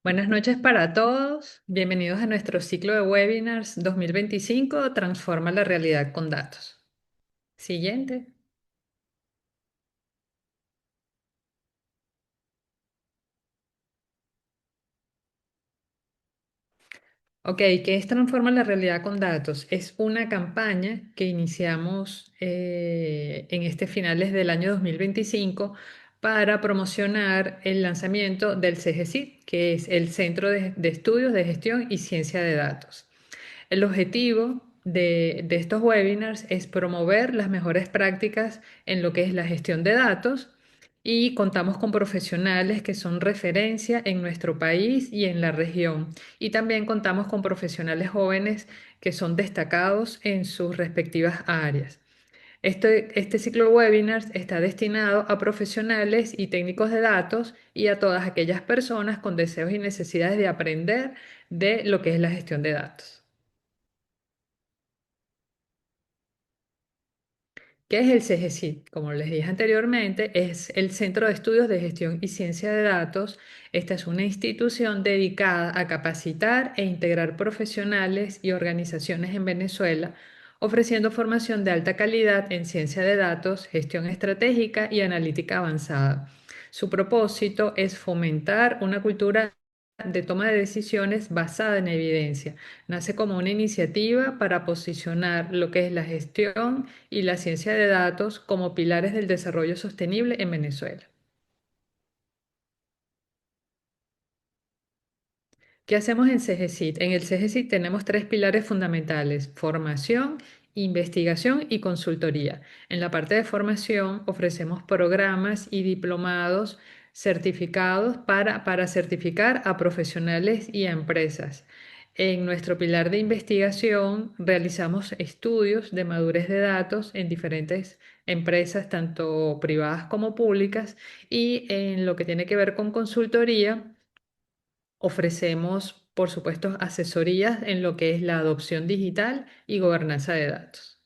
Buenas noches para todos. Bienvenidos a nuestro ciclo de webinars 2025, Transforma la realidad con datos. Siguiente. Ok, ¿qué es Transforma la realidad con datos? Es una campaña que iniciamos en este finales del año 2025 para promocionar el lanzamiento del CGCID, que es el Centro de Estudios de Gestión y Ciencia de Datos. El objetivo de estos webinars es promover las mejores prácticas en lo que es la gestión de datos y contamos con profesionales que son referencia en nuestro país y en la región. Y también contamos con profesionales jóvenes que son destacados en sus respectivas áreas. Este ciclo de webinars está destinado a profesionales y técnicos de datos y a todas aquellas personas con deseos y necesidades de aprender de lo que es la gestión de datos. ¿Qué es el CGCID? Como les dije anteriormente, es el Centro de Estudios de Gestión y Ciencia de Datos. Esta es una institución dedicada a capacitar e integrar profesionales y organizaciones en Venezuela, ofreciendo formación de alta calidad en ciencia de datos, gestión estratégica y analítica avanzada. Su propósito es fomentar una cultura de toma de decisiones basada en evidencia. Nace como una iniciativa para posicionar lo que es la gestión y la ciencia de datos como pilares del desarrollo sostenible en Venezuela. ¿Qué hacemos en CGCIT? En el CGCIT tenemos tres pilares fundamentales: formación, investigación y consultoría. En la parte de formación ofrecemos programas y diplomados certificados para certificar a profesionales y a empresas. En nuestro pilar de investigación realizamos estudios de madurez de datos en diferentes empresas, tanto privadas como públicas, y en lo que tiene que ver con consultoría, ofrecemos, por supuesto, asesorías en lo que es la adopción digital y gobernanza de datos.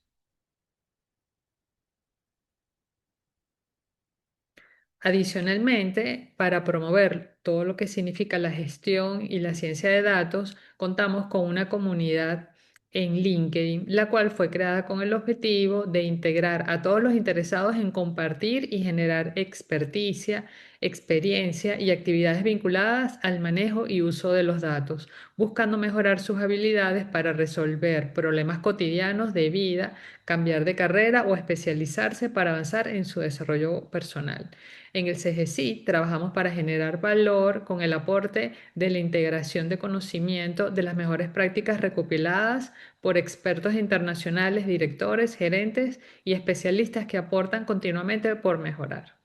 Adicionalmente, para promover todo lo que significa la gestión y la ciencia de datos, contamos con una comunidad en LinkedIn, la cual fue creada con el objetivo de integrar a todos los interesados en compartir y generar experticia, experiencia y actividades vinculadas al manejo y uso de los datos, buscando mejorar sus habilidades para resolver problemas cotidianos de vida, cambiar de carrera o especializarse para avanzar en su desarrollo personal. En el CGC trabajamos para generar valor con el aporte de la integración de conocimiento de las mejores prácticas recopiladas por expertos internacionales, directores, gerentes y especialistas que aportan continuamente por mejorar.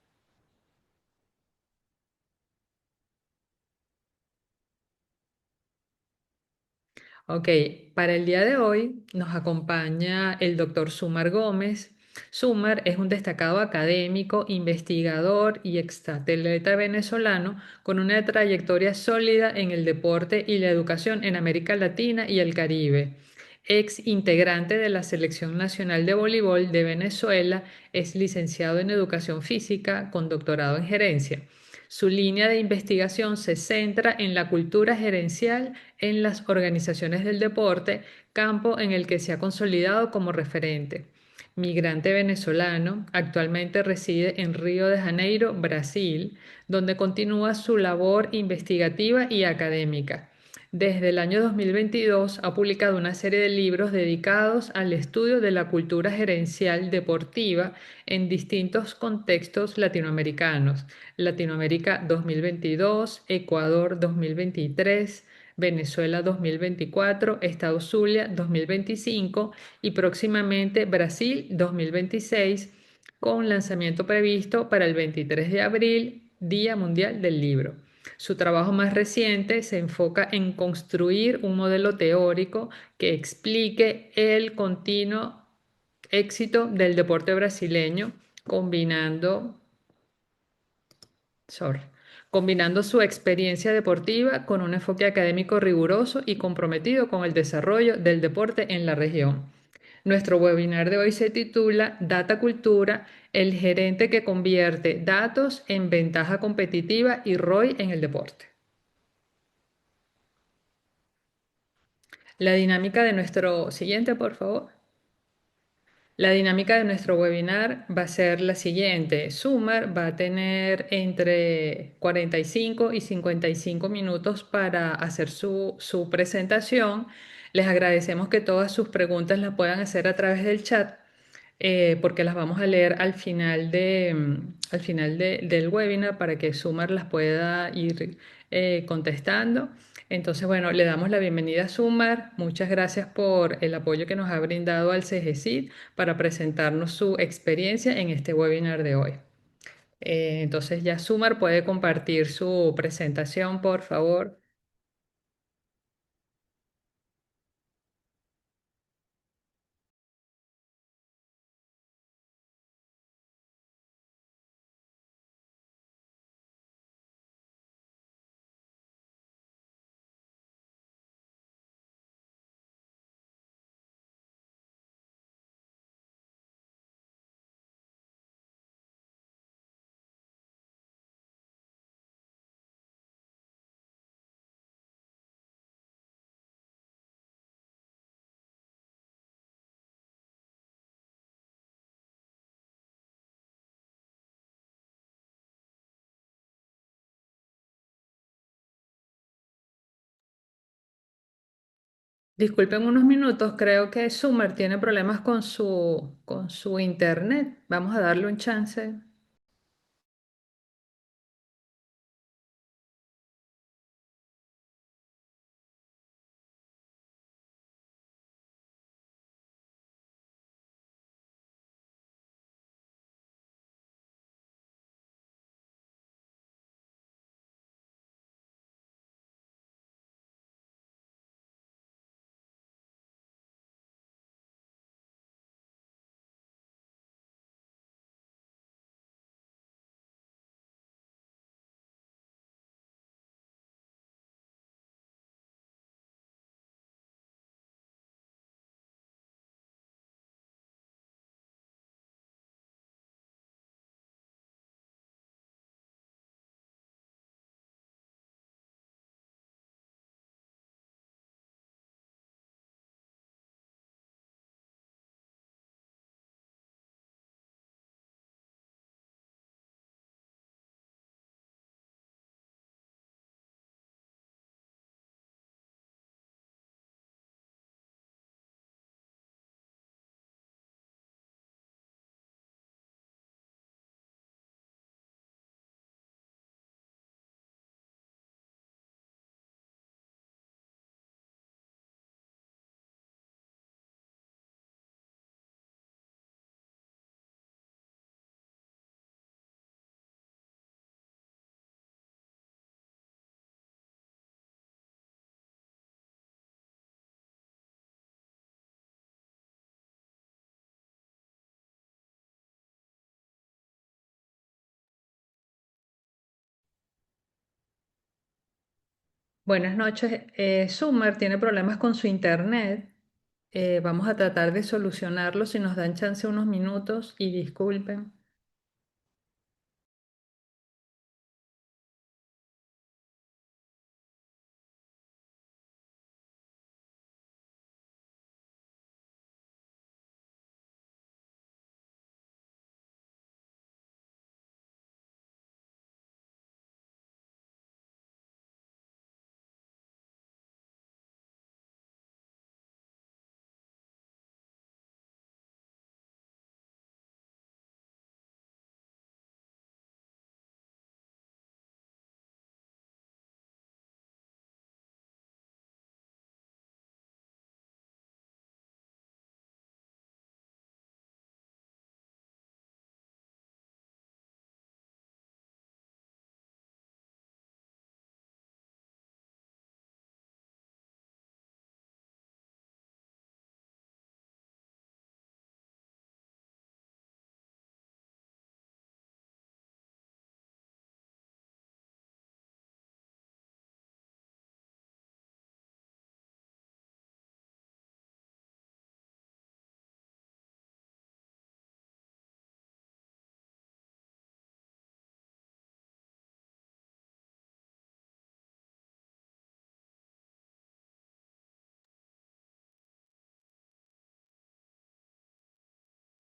Ok, para el día de hoy nos acompaña el doctor Sumar Gómez. Sumar es un destacado académico, investigador y exatleta venezolano con una trayectoria sólida en el deporte y la educación en América Latina y el Caribe. Ex integrante de la Selección Nacional de Voleibol de Venezuela, es licenciado en Educación Física con doctorado en Gerencia. Su línea de investigación se centra en la cultura gerencial en las organizaciones del deporte, campo en el que se ha consolidado como referente. Migrante venezolano, actualmente reside en Río de Janeiro, Brasil, donde continúa su labor investigativa y académica. Desde el año 2022 ha publicado una serie de libros dedicados al estudio de la cultura gerencial deportiva en distintos contextos latinoamericanos: Latinoamérica 2022, Ecuador 2023, Venezuela 2024, Estado Zulia 2025 y próximamente Brasil 2026, con lanzamiento previsto para el 23 de abril, Día Mundial del Libro. Su trabajo más reciente se enfoca en construir un modelo teórico que explique el continuo éxito del deporte brasileño, combinando sorry, combinando su experiencia deportiva con un enfoque académico riguroso y comprometido con el desarrollo del deporte en la región. Nuestro webinar de hoy se titula Data Cultura, el gerente que convierte datos en ventaja competitiva y ROI en el deporte. La dinámica de nuestro siguiente, por favor. La dinámica de nuestro webinar va a ser la siguiente. Summer va a tener entre 45 y 55 minutos para hacer su presentación. Les agradecemos que todas sus preguntas las puedan hacer a través del chat, porque las vamos a leer al final al final del webinar para que Summer las pueda ir contestando. Entonces, bueno, le damos la bienvenida a Summer. Muchas gracias por el apoyo que nos ha brindado al CGCID para presentarnos su experiencia en este webinar de hoy. Entonces, ya Summer puede compartir su presentación, por favor. Disculpen unos minutos, creo que Summer tiene problemas con con su internet. Vamos a darle un chance. Buenas noches. Summer tiene problemas con su internet. Vamos a tratar de solucionarlo si nos dan chance unos minutos y disculpen.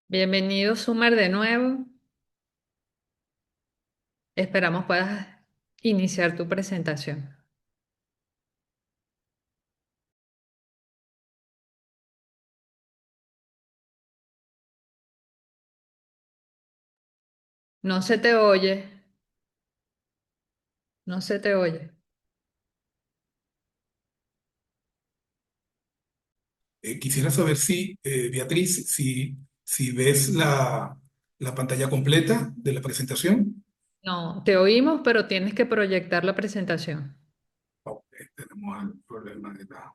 Bienvenido, Sumar, de nuevo. Esperamos puedas iniciar tu presentación. No se te oye, no se te oye. Quisiera saber si, Beatriz, si ves la pantalla completa de la presentación. No, te oímos, pero tienes que proyectar la presentación. Ok, tenemos el problema de la...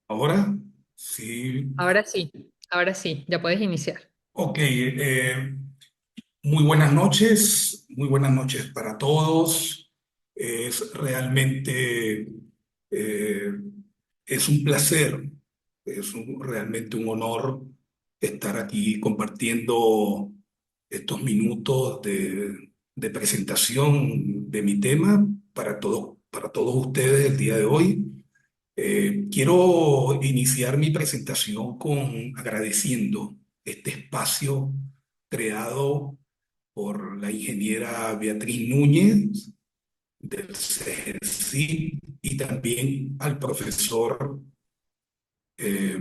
Ahora, sí. Ahora sí, ya puedes iniciar. Ok, muy buenas noches para todos. Es realmente, eh, es un placer, realmente un honor estar aquí compartiendo estos minutos de presentación de mi tema para todos ustedes el día de hoy. Quiero iniciar mi presentación con agradeciendo este espacio creado por la ingeniera Beatriz Núñez del CERCI y también al profesor eh,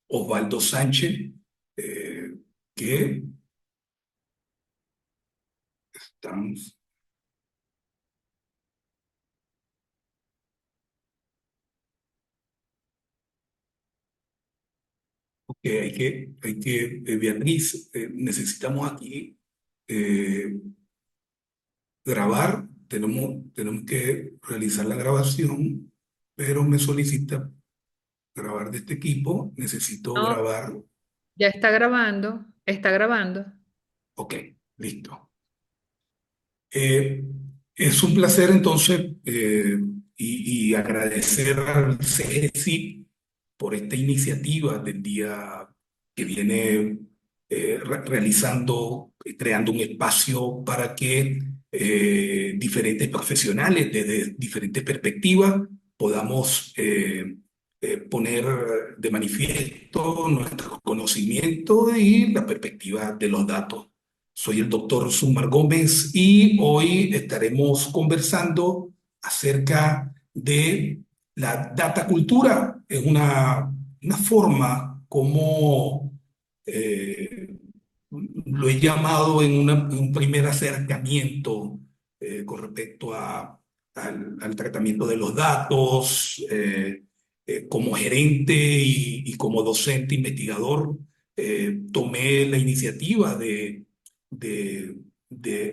Osvaldo Sánchez, eh, que estamos, que Beatriz, necesitamos aquí eh, grabar, tenemos que realizar la grabación, pero me solicita grabar de este equipo, necesito No, grabar, ya está grabando, está grabando. ok, listo. Eh, es un placer entonces y agradecer al CGCIP por esta iniciativa del día que viene realizando, creando un espacio para que diferentes profesionales desde diferentes perspectivas podamos poner de manifiesto nuestro conocimiento y la perspectiva de los datos. Soy el doctor Sumar Gómez y hoy estaremos conversando acerca de la data cultura. Es una forma como eh, lo he llamado en un primer acercamiento con respecto al tratamiento de los datos, como gerente y como docente investigador, tomé la iniciativa de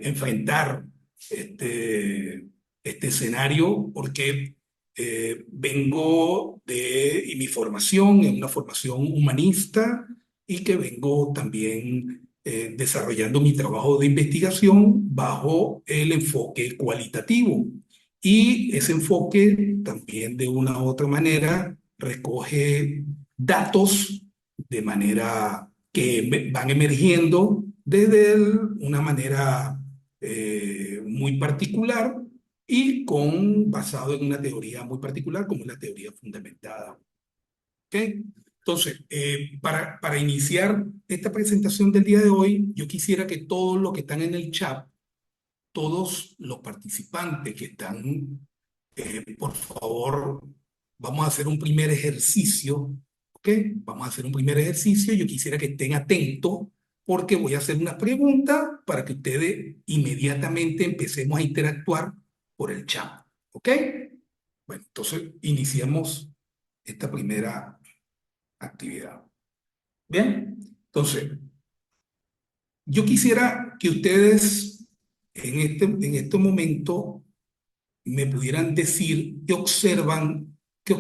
enfrentar este, este escenario porque y mi formación es una formación humanista y que vengo también desarrollando mi trabajo de investigación bajo el enfoque cualitativo. Y ese enfoque también de una u otra manera recoge datos de manera que van emergiendo una manera muy particular y basado en una teoría muy particular como es la teoría fundamentada. ¿Ok? Entonces, para iniciar esta presentación del día de hoy, yo quisiera que todos los que están en el chat, todos los participantes que están, por favor, vamos a hacer un primer ejercicio, ¿ok? Vamos a hacer un primer ejercicio. Yo quisiera que estén atentos porque voy a hacer una pregunta para que ustedes inmediatamente empecemos a interactuar por el chat, ¿ok? Bueno, entonces iniciamos esta primera actividad. Bien, entonces, yo quisiera que ustedes en este momento me pudieran decir qué observan qué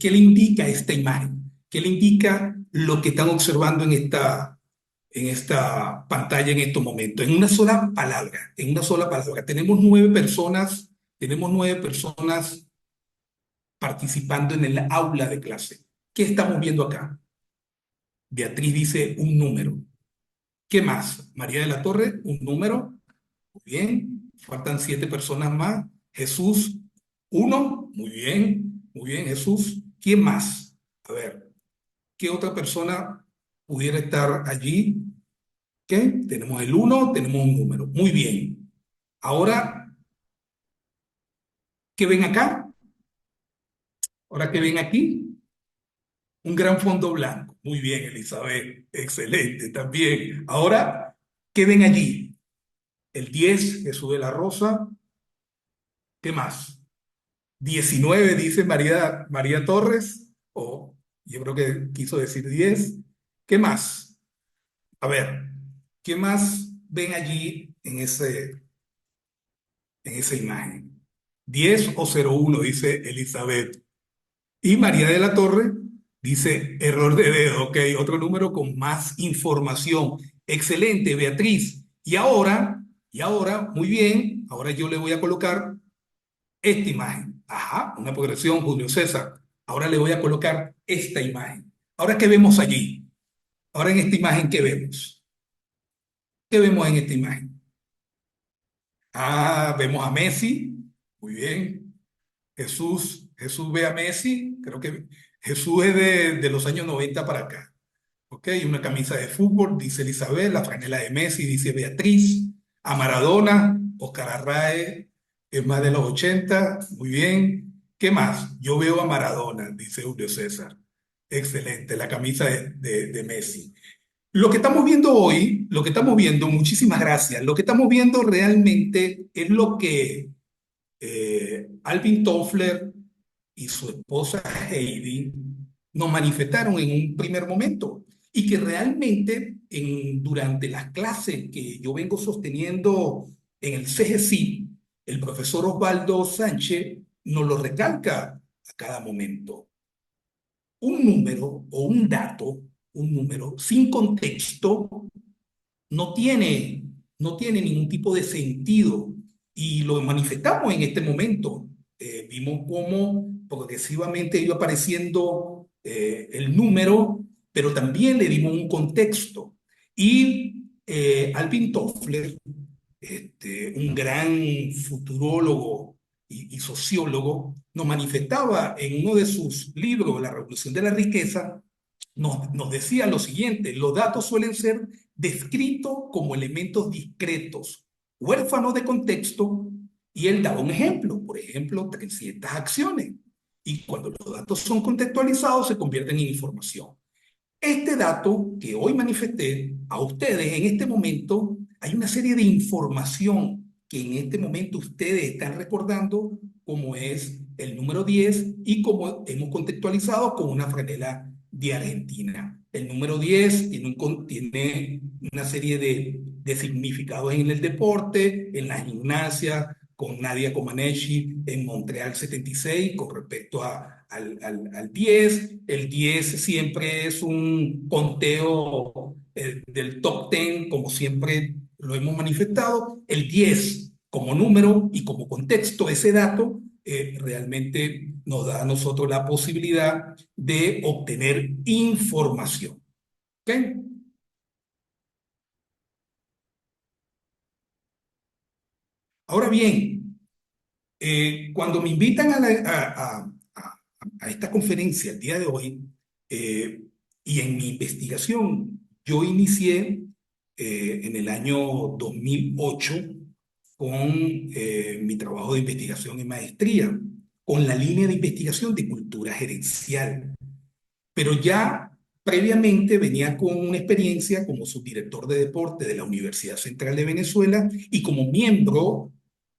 le indica esta imagen, qué le indica lo que están observando en esta pantalla en estos momentos, en una sola palabra, en una sola palabra. Tenemos 9 personas participando en el aula de clase. ¿Qué estamos viendo acá? Beatriz dice un número. ¿Qué más? María de la Torre, un número. Muy bien. Faltan 7 personas más. Jesús, uno. Muy bien. Muy bien, Jesús. ¿Quién más? A ver, ¿qué otra persona pudiera estar allí? ¿Qué? Tenemos el uno, tenemos un número. Muy bien. Ahora, ¿qué ven acá? Ahora, ¿qué ven aquí? Un gran fondo blanco. Muy bien, Elizabeth. Excelente, también. Ahora, ¿qué ven allí? El 10, Jesús de la Rosa. ¿Qué más? 19 dice María Torres. O yo creo que quiso decir 10. ¿Qué más? A ver, ¿qué más ven allí en esa imagen? 10 o 01, dice Elizabeth. Y María de la Torre dice error de dedo, ok, otro número con más información. Excelente, Beatriz. Y ahora, muy bien, ahora yo le voy a colocar esta imagen. Ajá, una progresión, Julio César. Ahora le voy a colocar esta imagen. Ahora, ¿qué vemos allí? Ahora en esta imagen, ¿qué vemos? ¿Qué vemos en esta imagen? Ah, vemos a Messi. Muy bien. Jesús ve a Messi. Creo que Jesús es de los años 90 para acá. ¿Ok? Una camisa de fútbol, dice Elizabeth, la franela de Messi, dice Beatriz, a Maradona, Oscar Arrae, es más de los 80, muy bien. ¿Qué más? Yo veo a Maradona, dice Julio César. Excelente, la camisa de Messi. Lo que estamos viendo hoy, lo que estamos viendo, muchísimas gracias, lo que estamos viendo realmente es lo que Alvin Toffler y su esposa Heidi nos manifestaron en un primer momento y que realmente durante las clases que yo vengo sosteniendo en el CGC, el profesor Osvaldo Sánchez nos lo recalca a cada momento. Un número o un número sin contexto no tiene ningún tipo de sentido y lo manifestamos en este momento. Vimos cómo progresivamente iba apareciendo el número, pero también le dimos un contexto. Y Alvin Toffler, un gran futurólogo y sociólogo, nos manifestaba en uno de sus libros, La Revolución de la Riqueza, nos decía lo siguiente: los datos suelen ser descritos como elementos discretos, huérfanos de contexto, y él daba un ejemplo, por ejemplo, 300 acciones, y cuando los datos son contextualizados se convierten en información. Este dato que hoy manifesté a ustedes en este momento, hay una serie de información que en este momento ustedes están recordando, como es el número 10 y como hemos contextualizado con una franela de Argentina. El número 10 tiene una serie de significados en el deporte, en la gimnasia, con Nadia Comaneci en Montreal 76 con respecto al 10. El 10 siempre es un conteo del top 10, como siempre lo hemos manifestado. El 10 como número y como contexto, ese dato realmente nos da a nosotros la posibilidad de obtener información. ¿Ok? Ahora bien, cuando me invitan a esta conferencia el día de hoy, eh, y en mi investigación, yo inicié en el año 2008 con mi trabajo de investigación en maestría, con la línea de investigación de cultura gerencial. Pero ya previamente venía con una experiencia como subdirector de deporte de la Universidad Central de Venezuela y como miembro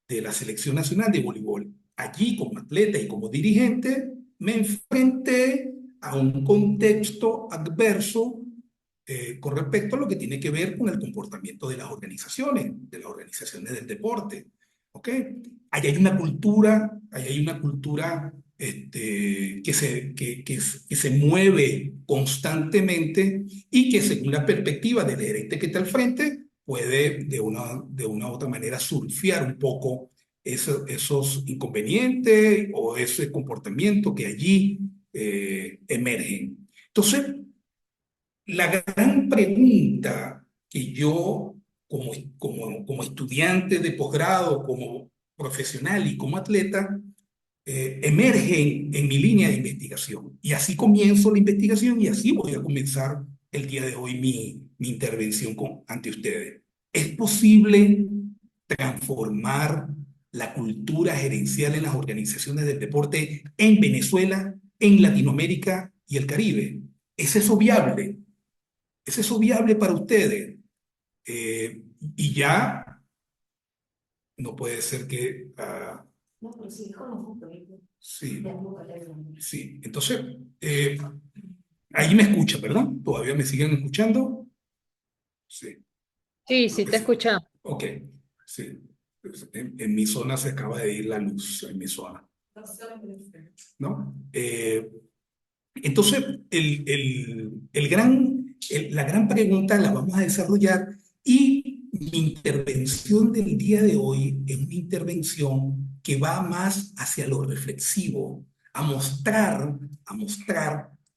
de la Selección Nacional de Voleibol. Allí, como atleta y como dirigente, me enfrenté a un contexto adverso con respecto a lo que tiene que ver con el comportamiento de las organizaciones del deporte. ¿Ok? Allí hay una cultura que se mueve constantemente y que según la perspectiva del gerente que está al frente, puede de una u otra manera surfear un poco esos inconvenientes o ese comportamiento que allí emergen. Entonces, La gran pregunta que yo, como estudiante de posgrado, como profesional y como atleta, emergen en mi línea de investigación. Y así comienzo la investigación y así voy a comenzar el día de hoy mi intervención ante ustedes. ¿Es posible transformar la cultura gerencial en las organizaciones del deporte en Venezuela, en Latinoamérica y el Caribe? ¿Es eso viable? ¿Es eso viable para ustedes? Y ya no puede ser que... no, pero sí, sí, sí. Entonces, ahí me escucha, ¿verdad? ¿Todavía me siguen escuchando? Sí, Sí, creo sí, que te sí. escuchamos. Ok, sí. Pues, en mi zona se acaba de ir la luz, en mi zona, ¿no? Entonces, la gran pregunta la vamos a desarrollar y mi intervención del día de hoy es una intervención que va más hacia lo reflexivo, a mostrar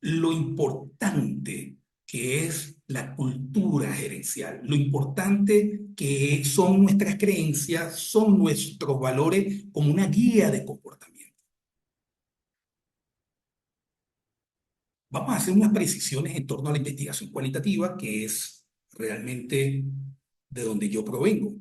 lo importante que es la cultura gerencial, lo importante que son nuestras creencias, son nuestros valores como una guía de comportamiento. Vamos a hacer unas precisiones en torno a la investigación cualitativa, que es realmente de donde yo provengo.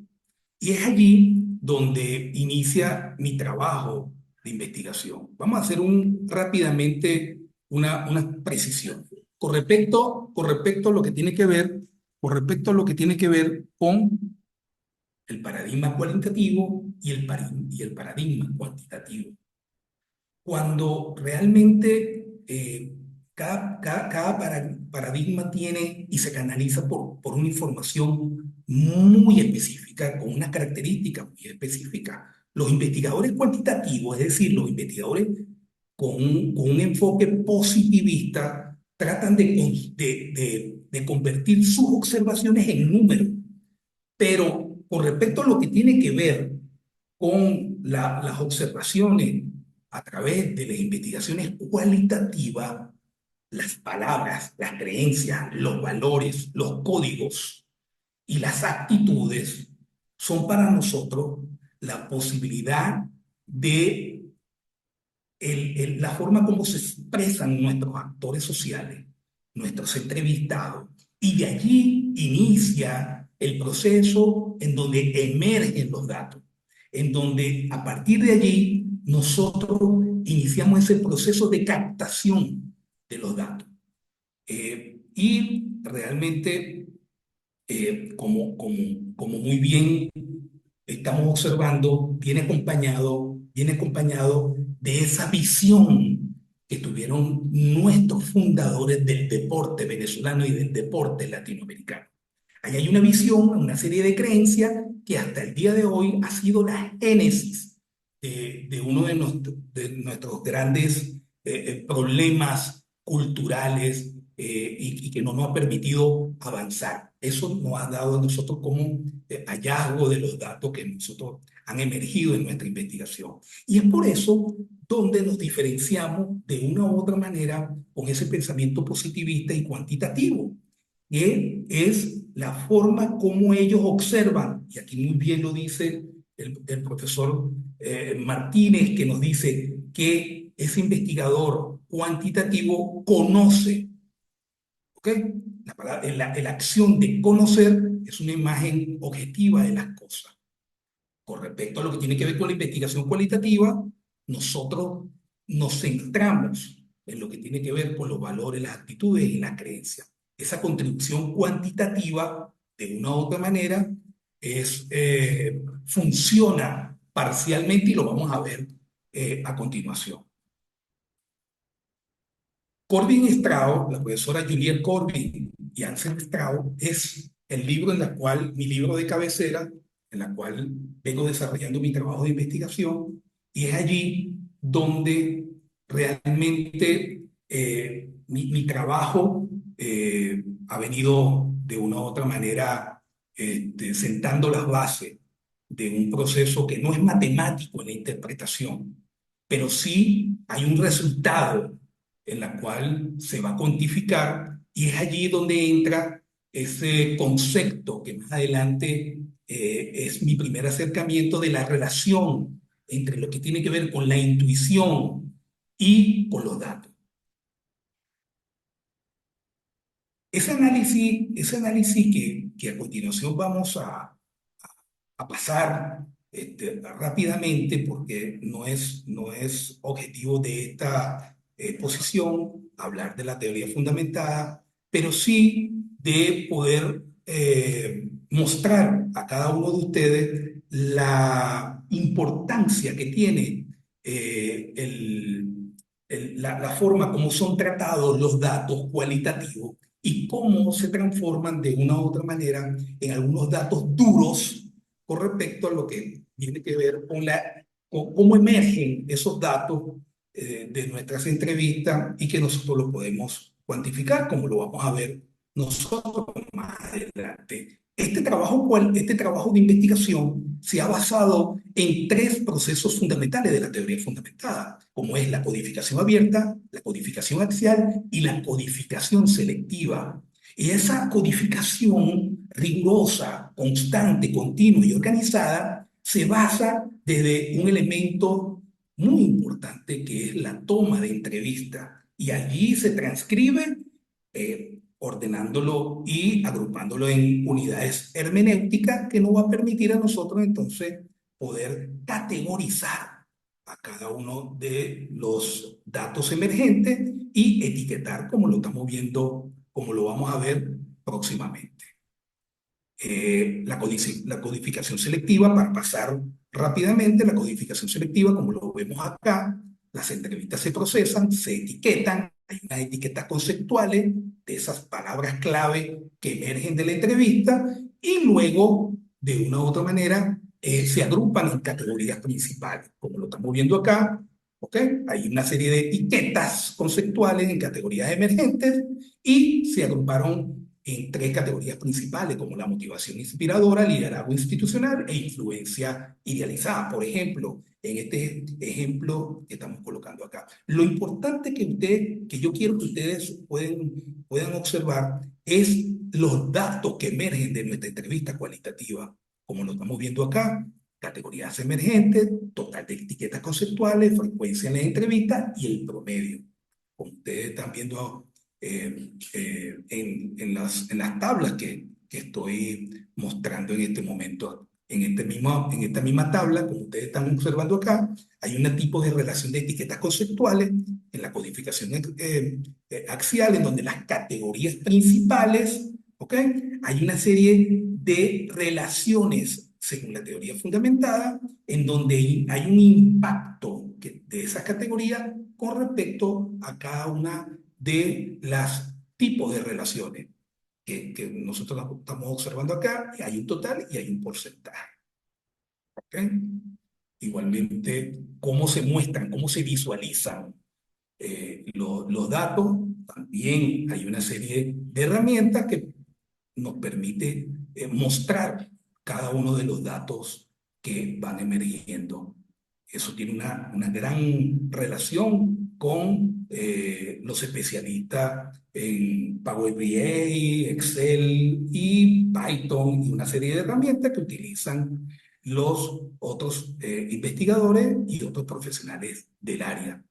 Y es allí donde inicia mi trabajo de investigación. Vamos a hacer rápidamente una precisión. Con respecto a lo que tiene que ver, con respecto a lo que tiene que ver con el paradigma cualitativo y el paradigma cuantitativo. Cuando realmente cada paradigma tiene y se canaliza por una información muy específica, con unas características muy específicas. Los investigadores cuantitativos, es decir, los investigadores con un enfoque positivista, tratan de convertir sus observaciones en números, pero con respecto a lo que tiene que ver con las observaciones a través de las investigaciones cualitativas, las palabras, las creencias, los valores, los códigos y las actitudes son para nosotros la posibilidad de la forma como se expresan nuestros actores sociales, nuestros entrevistados, y de allí inicia el proceso en donde emergen los datos, en donde a partir de allí nosotros iniciamos ese proceso de captación de los datos. Y realmente, como muy bien estamos observando, viene acompañado de esa visión que tuvieron nuestros fundadores del deporte venezolano y del deporte latinoamericano. Ahí hay una visión, una serie de creencias que hasta el día de hoy ha sido la génesis de uno de nuestros grandes problemas culturales, y que no nos ha permitido avanzar. Eso nos ha dado a nosotros como hallazgo de los datos que nosotros han emergido en nuestra investigación. Y es por eso donde nos diferenciamos de una u otra manera con ese pensamiento positivista y cuantitativo, que es la forma como ellos observan, y aquí muy bien lo dice el profesor Martínez, que nos dice que ese investigador cuantitativo conoce, ¿ok? La acción de conocer es una imagen objetiva de las cosas. Con respecto a lo que tiene que ver con la investigación cualitativa, nosotros nos centramos en lo que tiene que ver con los valores, las actitudes y las creencias. Esa contribución cuantitativa, de una u otra manera, funciona parcialmente y lo vamos a ver a continuación. Corbin Strauss, la profesora Juliette Corbin y Ansel Strauss, es el libro mi libro de cabecera, en la cual vengo desarrollando mi trabajo de investigación, y es allí donde realmente mi trabajo ha venido de una u otra manera sentando las bases de un proceso que no es matemático en la interpretación, pero sí hay un resultado en la cual se va a cuantificar Y es allí donde entra ese concepto que más adelante es mi primer acercamiento de la relación entre lo que tiene que ver con la intuición y con los datos. Ese análisis que a continuación vamos a pasar rápidamente, porque no es objetivo de esta exposición hablar de la teoría fundamentada, pero sí de poder mostrar a cada uno de ustedes la importancia que tiene la forma como son tratados los datos cualitativos y cómo se transforman de una u otra manera en algunos datos duros con respecto a lo que tiene que ver con con cómo emergen esos datos de nuestras entrevistas y que nosotros lo podemos cuantificar, como lo vamos a ver nosotros más adelante. Este trabajo de investigación se ha basado en tres procesos fundamentales de la teoría fundamentada, como es la codificación abierta, la codificación axial y la codificación selectiva. Y esa codificación rigurosa, constante, continua y organizada se basa desde un elemento muy importante que es la toma de entrevista. Y allí se transcribe ordenándolo y agrupándolo en unidades hermenéuticas que nos va a permitir a nosotros entonces poder categorizar a cada uno de los datos emergentes y etiquetar como lo estamos viendo, como lo vamos a ver próximamente. La codificación selectiva, para pasar rápidamente, la codificación selectiva, como lo vemos acá, las entrevistas se procesan, se etiquetan, hay unas etiquetas conceptuales de esas palabras clave que emergen de la entrevista y luego, de una u otra manera, se agrupan en categorías principales, como lo estamos viendo acá. ¿Ok? Hay una serie de etiquetas conceptuales en categorías emergentes y se agruparon en tres categorías principales, como la motivación inspiradora, liderazgo institucional e influencia idealizada. Por ejemplo, en este ejemplo que estamos colocando acá. Lo importante que yo quiero que ustedes puedan observar es los datos que emergen de nuestra entrevista cualitativa, como lo estamos viendo acá: categorías emergentes, total de etiquetas conceptuales, frecuencia en las entrevistas y el promedio. Como ustedes están viendo en las tablas que estoy mostrando en este momento. En esta misma tabla, como ustedes están observando acá, hay un tipo de relación de etiquetas conceptuales en la codificación axial, en donde las categorías principales, ¿ok? Hay una serie de relaciones, según la teoría fundamentada, en donde hay un impacto de esas categorías con respecto a cada una de los tipos de relaciones que nosotros estamos observando acá. Hay un total y hay un porcentaje. ¿Ok? Igualmente, cómo se muestran, cómo se visualizan los datos. También hay una serie de herramientas que nos permite mostrar cada uno de los datos que van emergiendo. Eso tiene una gran relación con los especialistas en Power BI, Excel y Python y una serie de herramientas que utilizan los otros investigadores y otros profesionales del área.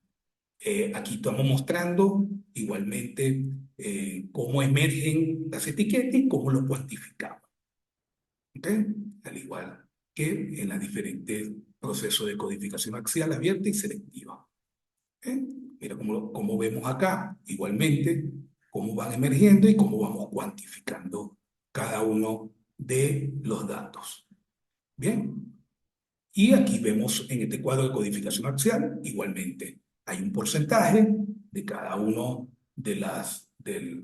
Aquí estamos mostrando igualmente cómo emergen las etiquetas y cómo lo cuantificamos. ¿Ok? Al igual que en los diferentes procesos de codificación axial, abierta y selectiva. ¿Ok? Mira cómo vemos acá, igualmente, cómo van emergiendo y cómo vamos cuantificando cada uno de los datos. Bien. Y aquí vemos en este cuadro de codificación axial, igualmente, hay un porcentaje de cada uno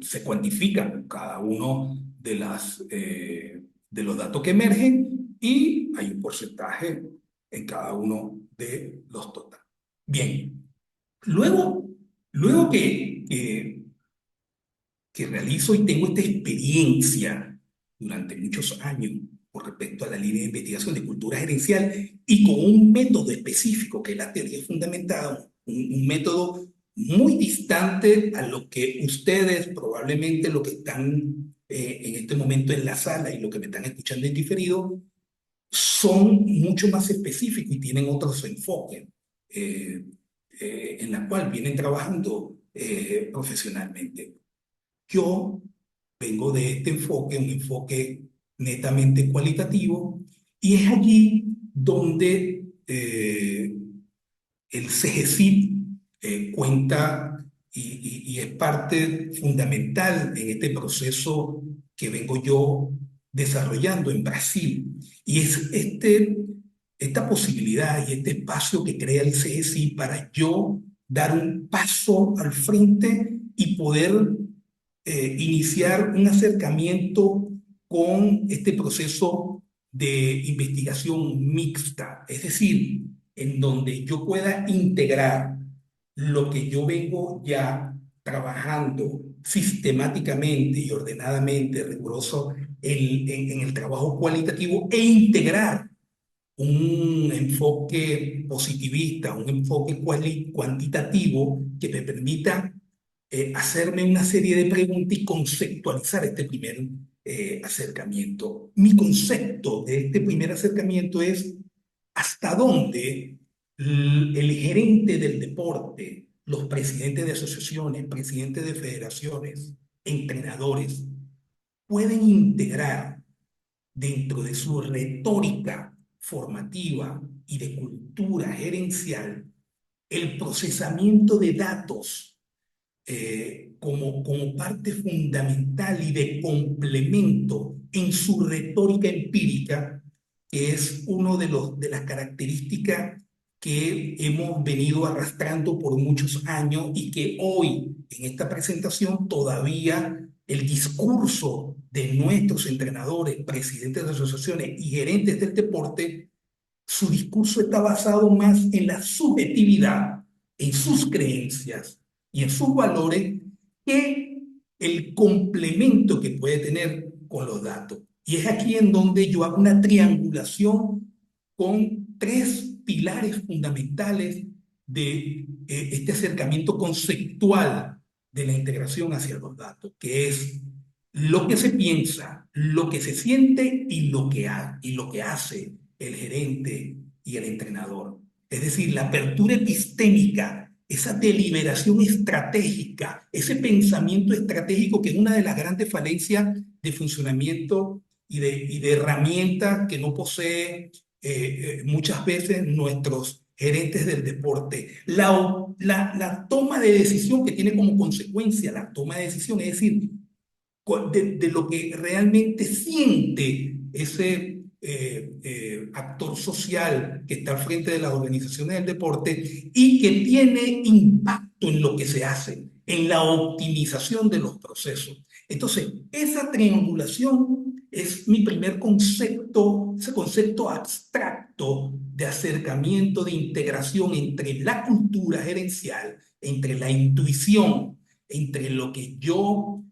se cuantifican cada uno de los datos que emergen y hay un porcentaje en cada uno de los totales. Bien, luego, luego que realizo y tengo esta experiencia durante muchos años con respecto a la línea de investigación de cultura gerencial y con un método específico que es la teoría fundamentada, un método muy distante a lo que ustedes, probablemente lo que están en este momento en la sala y lo que me están escuchando en diferido, son mucho más específicos y tienen otros enfoques en la cual vienen trabajando profesionalmente. Yo vengo de este enfoque, un enfoque netamente cualitativo, y es allí donde el CGCIT cuenta y es parte fundamental en este proceso que vengo yo desarrollando en Brasil. Y es esta posibilidad y este espacio que crea el CGCIT para yo dar un paso al frente y poder iniciar un acercamiento con este proceso de investigación mixta, es decir, en donde yo pueda integrar lo que yo vengo ya trabajando sistemáticamente y ordenadamente, riguroso, en el trabajo cualitativo e integrar un enfoque positivista, un enfoque cuantitativo que me permita hacerme una serie de preguntas y conceptualizar este primer acercamiento. Mi concepto de este primer acercamiento es hasta dónde el gerente del deporte, los presidentes de asociaciones, presidentes de federaciones, entrenadores, pueden integrar dentro de su retórica formativa y de cultura gerencial el procesamiento de datos como parte fundamental y de complemento en su retórica empírica, que es una de las características que hemos venido arrastrando por muchos años y que hoy en esta presentación todavía el discurso de nuestros entrenadores, presidentes de asociaciones y gerentes del deporte, su discurso está basado más en la subjetividad, en sus creencias y en sus valores que el complemento que puede tener con los datos. Y es aquí en donde yo hago una triangulación con tres pilares fundamentales de este acercamiento conceptual de la integración hacia los datos, que es lo que se piensa, lo que se siente y lo que hace el gerente y el entrenador. Es decir, la apertura epistémica, esa deliberación estratégica, ese pensamiento estratégico que es una de las grandes falencias de funcionamiento y de herramientas que no posee muchas veces nuestros gerentes del deporte. La toma de decisión que tiene como consecuencia la toma de decisión, es decir, de lo que realmente siente ese actor social que está al frente de las organizaciones del deporte y que tiene impacto en lo que se hace, en la optimización de los procesos. Entonces, esa triangulación es mi primer concepto, ese concepto abstracto de acercamiento, de integración entre la cultura gerencial, entre la intuición, entre lo que yo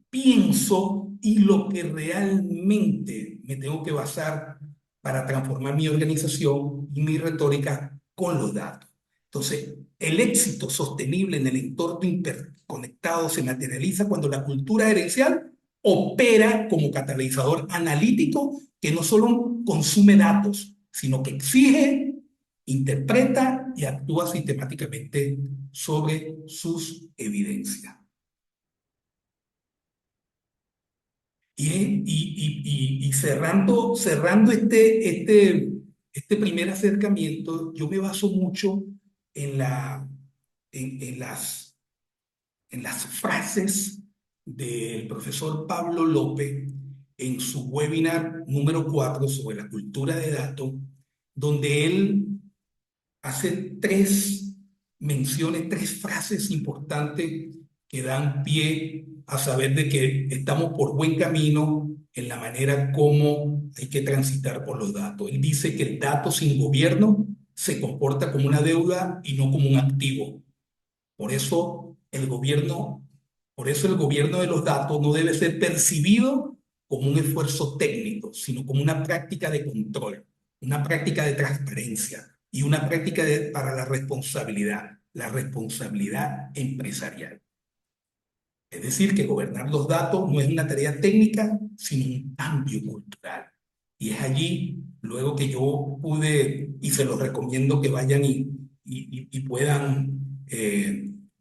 pienso y lo que realmente me tengo que basar para transformar mi organización y mi retórica con los datos. Entonces, el éxito sostenible en el entorno interconectado se materializa cuando la cultura gerencial opera como catalizador analítico que no solo consume datos, sino que exige, interpreta y actúa sistemáticamente sobre sus evidencias. Y cerrando este primer acercamiento, yo me baso mucho en, en en las frases del profesor Pablo López en su webinar número 4 sobre la cultura de datos, donde él hace tres menciones, tres frases importantes que dan pie a saber de que estamos por buen camino en la manera como hay que transitar por los datos. Él dice que el dato sin gobierno se comporta como una deuda y no como un activo. Por eso por eso el gobierno de los datos no debe ser percibido como un esfuerzo técnico, sino como una práctica de control, una práctica de transparencia y una práctica para la responsabilidad. la responsabilidad empresarial. Es decir, que gobernar los datos no es una tarea técnica, sino un cambio cultural. Y es allí, luego que yo pude, y se los recomiendo que vayan y puedan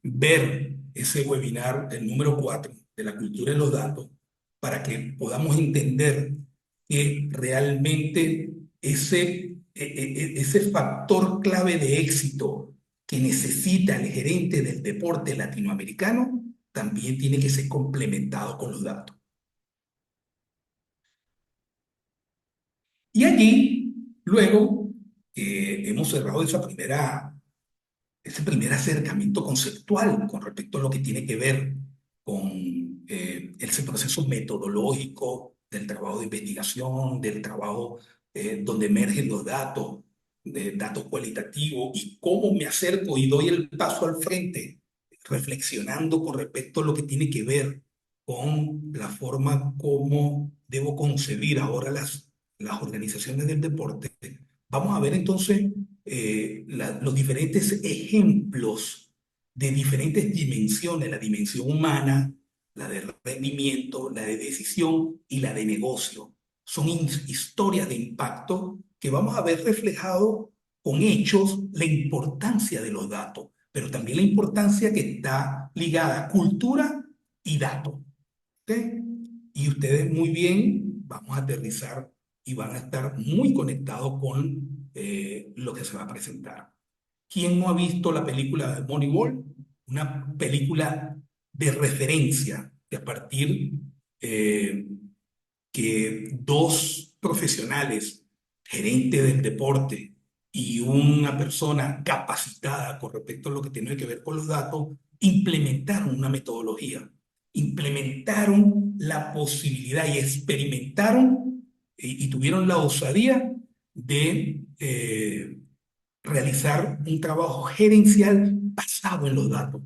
ver ese webinar, el número 4 de la cultura de los datos, para que podamos entender que realmente ese factor clave de éxito que necesita el gerente del deporte latinoamericano también tiene que ser complementado con los datos. Y allí, luego, hemos cerrado ese primer acercamiento conceptual con respecto a lo que tiene que ver con ese proceso metodológico del trabajo de investigación, del trabajo donde emergen los datos, de datos cualitativos, y cómo me acerco y doy el paso al frente, reflexionando con respecto a lo que tiene que ver con la forma como debo concebir ahora las organizaciones del deporte. Vamos a ver entonces los diferentes ejemplos de diferentes dimensiones, la dimensión humana, la de rendimiento, la de decisión y la de negocio. Son historias de impacto que vamos a ver reflejado con hechos la importancia de los datos, pero también la importancia que está ligada a cultura y datos. ¿Ok? Y ustedes muy bien, vamos a aterrizar y van a estar muy conectados con lo que se va a presentar. ¿Quién no ha visto la película de Moneyball? Una película de referencia que a partir eh, que dos profesionales, gerente del deporte y una persona capacitada con respecto a lo que tiene que ver con los datos, implementaron una metodología, implementaron la posibilidad y experimentaron y tuvieron la osadía de realizar un trabajo gerencial basado en los datos.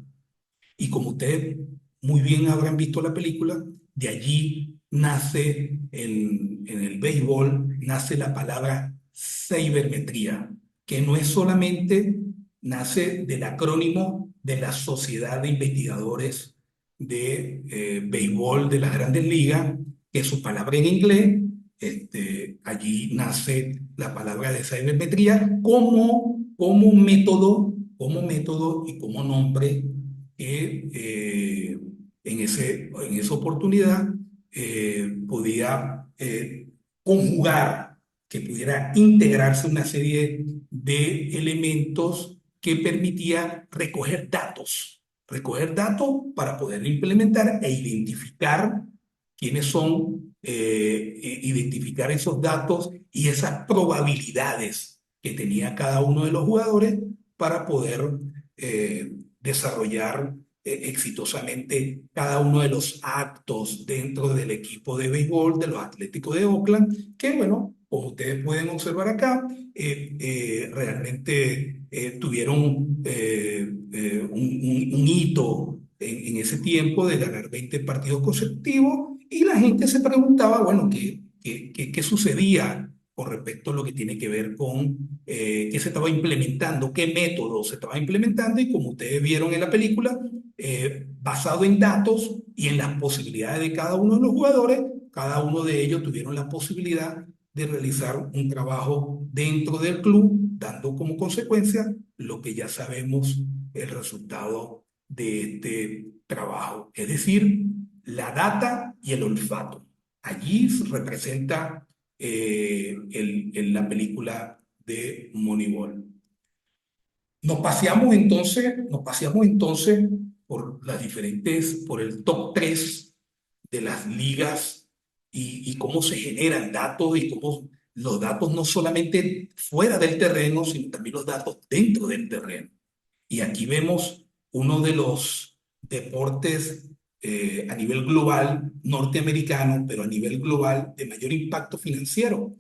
Y como ustedes muy bien habrán visto la película, de allí nace en el béisbol, nace la palabra sabermetría, que no es solamente, nace del acrónimo de la Sociedad de Investigadores de Béisbol de las Grandes Ligas, que es su palabra en inglés. Allí nace la palabra de sabermetría como método y como nombre que en esa oportunidad podía conjugar, que pudiera integrarse una serie de elementos que permitía recoger datos para poder implementar e identificar quiénes son, identificar esos datos y esas probabilidades que tenía cada uno de los jugadores para poder desarrollar exitosamente cada uno de los actos dentro del equipo de béisbol de los Atléticos de Oakland, que bueno, como ustedes pueden observar acá, realmente tuvieron un hito en ese tiempo de ganar 20 partidos consecutivos, y la gente se preguntaba, bueno, ¿qué sucedía con respecto a lo que tiene que ver con qué se estaba implementando, qué método se estaba implementando? Y como ustedes vieron en la película, basado en datos y en las posibilidades de cada uno de los jugadores, cada uno de ellos tuvieron la posibilidad de realizar un trabajo dentro del club, dando como consecuencia lo que ya sabemos el resultado de este trabajo, es decir, la data y el olfato. Allí se representa la película de Moneyball. Nos paseamos entonces por el top 3 de las ligas y cómo se generan datos y cómo los datos no solamente fuera del terreno, sino también los datos dentro del terreno. Y aquí vemos uno de los deportes a nivel global, norteamericano, pero a nivel global de mayor impacto financiero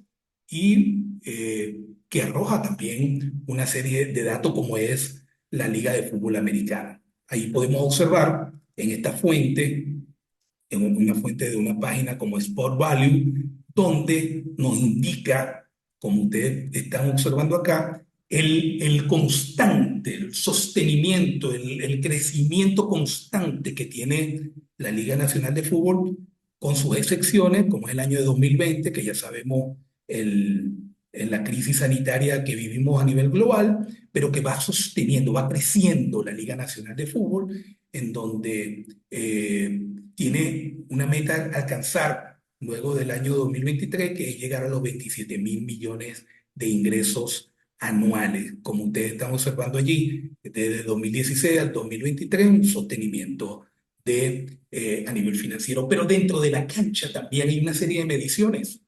y que arroja también una serie de datos como es la Liga de Fútbol Americana. Ahí podemos observar en esta fuente, en una fuente de una página como Sport Value, donde nos indica, como ustedes están observando acá, el constante constante, el sostenimiento, el crecimiento constante que tiene la Liga Nacional de Fútbol, con sus excepciones, como es el año de 2020, que ya sabemos en la crisis sanitaria que vivimos a nivel global, pero que va sosteniendo, va creciendo la Liga Nacional de Fútbol, en donde tiene una meta a alcanzar luego del año 2023, que es llegar a los 27.000 millones de ingresos anuales, como ustedes están observando allí, desde 2016 al 2023, un sostenimiento a nivel financiero. Pero dentro de la cancha también hay una serie de mediciones.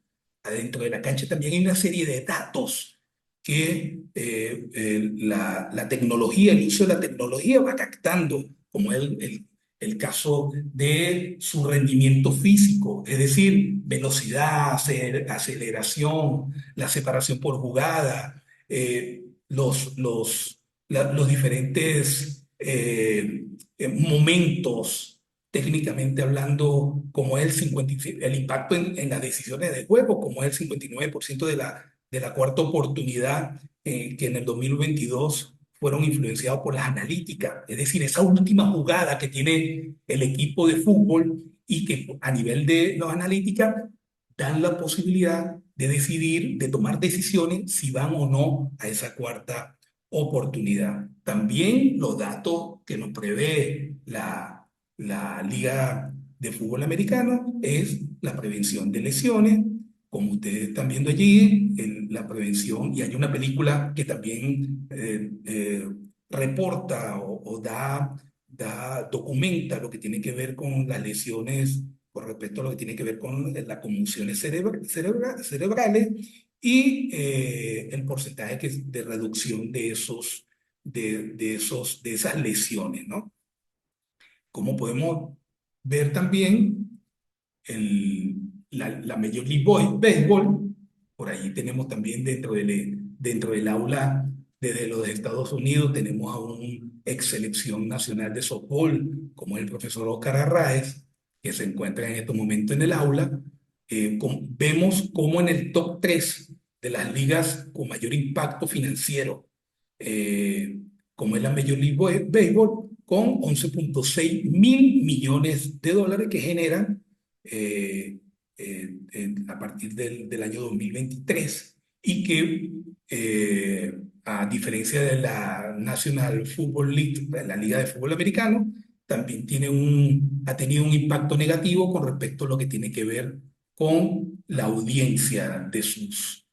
Adentro de la cancha también hay una serie de datos que la tecnología, el uso de la tecnología va captando, como el caso de su rendimiento físico, es decir, velocidad, aceleración, la separación por jugada, los diferentes momentos, técnicamente hablando, como es el impacto en las decisiones de juego, como es el 59% de la cuarta oportunidad, que en el 2022 fueron influenciados por las analíticas, es decir, esa última jugada que tiene el equipo de fútbol y que a nivel de las analíticas dan la posibilidad de decidir, de tomar decisiones si van o no a esa cuarta oportunidad. También los datos que nos prevé la Liga de Fútbol Americano es la prevención de lesiones, como ustedes están viendo allí, la prevención, y hay una película que también reporta o documenta lo que tiene que ver con las lesiones con respecto a lo que tiene que ver con las conmociones cerebrales y el porcentaje de reducción de esas lesiones, ¿no? Como podemos ver también, la Major League Baseball, por ahí tenemos también dentro del aula desde los Estados Unidos, tenemos a un ex selección nacional de softball, como el profesor Oscar Arraez, que se encuentra en estos momentos en el aula. Vemos cómo en el top 3 de las ligas con mayor impacto financiero, eh, como es la Major League Baseball, con 11,6 mil millones de dólares que generan a partir del año 2023 y que, a diferencia de la National Football League, la Liga de Fútbol Americano, también ha tenido un impacto negativo con respecto a lo que tiene que ver con la audiencia de sus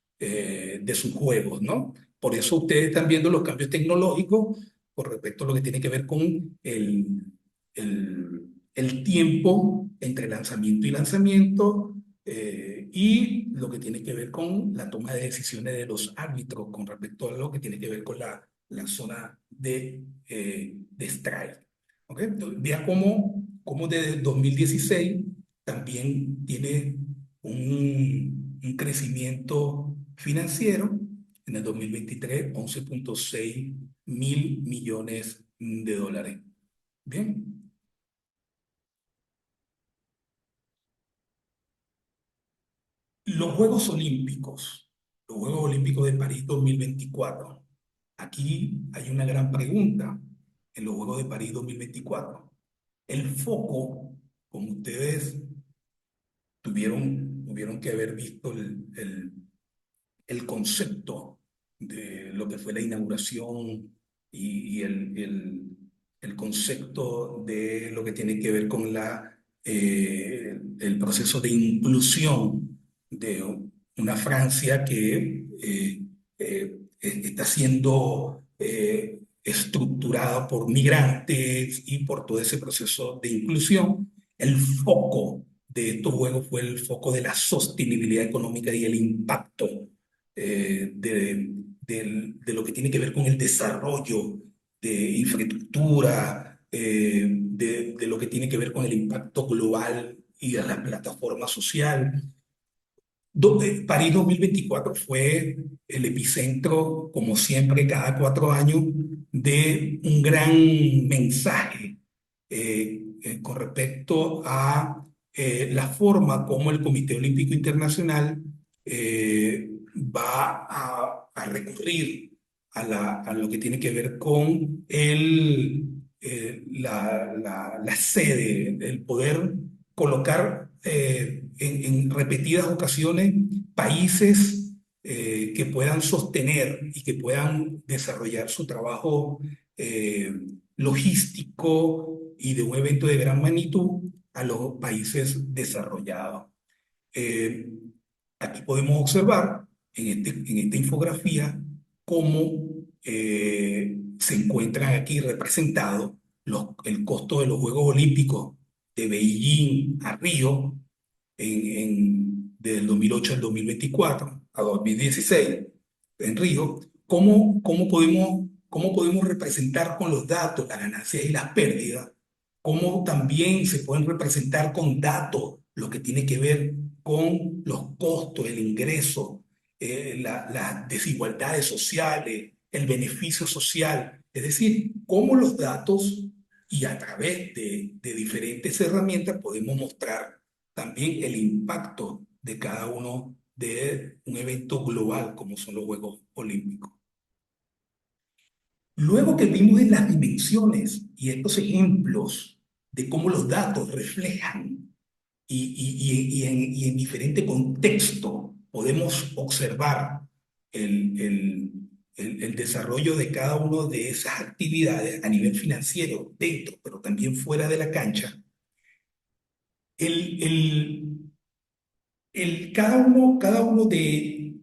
juegos, ¿no? Por eso ustedes están viendo los cambios tecnológicos con respecto a lo que tiene que ver con el tiempo entre lanzamiento y lanzamiento, y lo que tiene que ver con la toma de decisiones de los árbitros con respecto a lo que tiene que ver con la zona de strike. ¿Ok? Entonces, vea cómo desde el 2016 también tiene un crecimiento financiero. En el 2023, 11,6 mil millones de dólares. Bien. Los Juegos Olímpicos de París 2024. Aquí hay una gran pregunta en los Juegos de París 2024. El foco, como ustedes tuvieron que haber visto el concepto de lo que fue la inauguración y el concepto de lo que tiene que ver con el proceso de inclusión de una Francia que está siendo estructurada por migrantes y por todo ese proceso de inclusión. El foco de estos juegos fue el foco de la sostenibilidad económica y el impacto de lo que tiene que ver con el desarrollo de infraestructura, de lo que tiene que ver con el impacto global y de la plataforma social. París 2024 fue el epicentro, como siempre, cada 4 años, de un gran mensaje con respecto a la forma como el Comité Olímpico Internacional va a recurrir a lo que tiene que ver con la sede, el poder colocar en repetidas ocasiones países que puedan sostener y que puedan desarrollar su trabajo eh, logístico y de un evento de gran magnitud a los países desarrollados. Eh, Aquí podemos observar en esta infografía cómo se encuentran aquí representados el costo de los Juegos Olímpicos de Beijing a Río desde el 2008 al 2024, a 2016 en Río. Cómo podemos representar con los datos las ganancias y las pérdidas? ¿Cómo también se pueden representar con datos lo que tiene que ver con los costos, el ingreso, las desigualdades sociales, el beneficio social? Es decir, cómo los datos y a través de diferentes herramientas podemos mostrar también el impacto de cada uno de un evento global como son los Juegos Olímpicos. Luego que vimos en las dimensiones y estos ejemplos de cómo los datos reflejan y en diferente contexto podemos observar el desarrollo de cada una de esas actividades a nivel financiero, dentro, pero también fuera de la cancha, el, el, cada uno de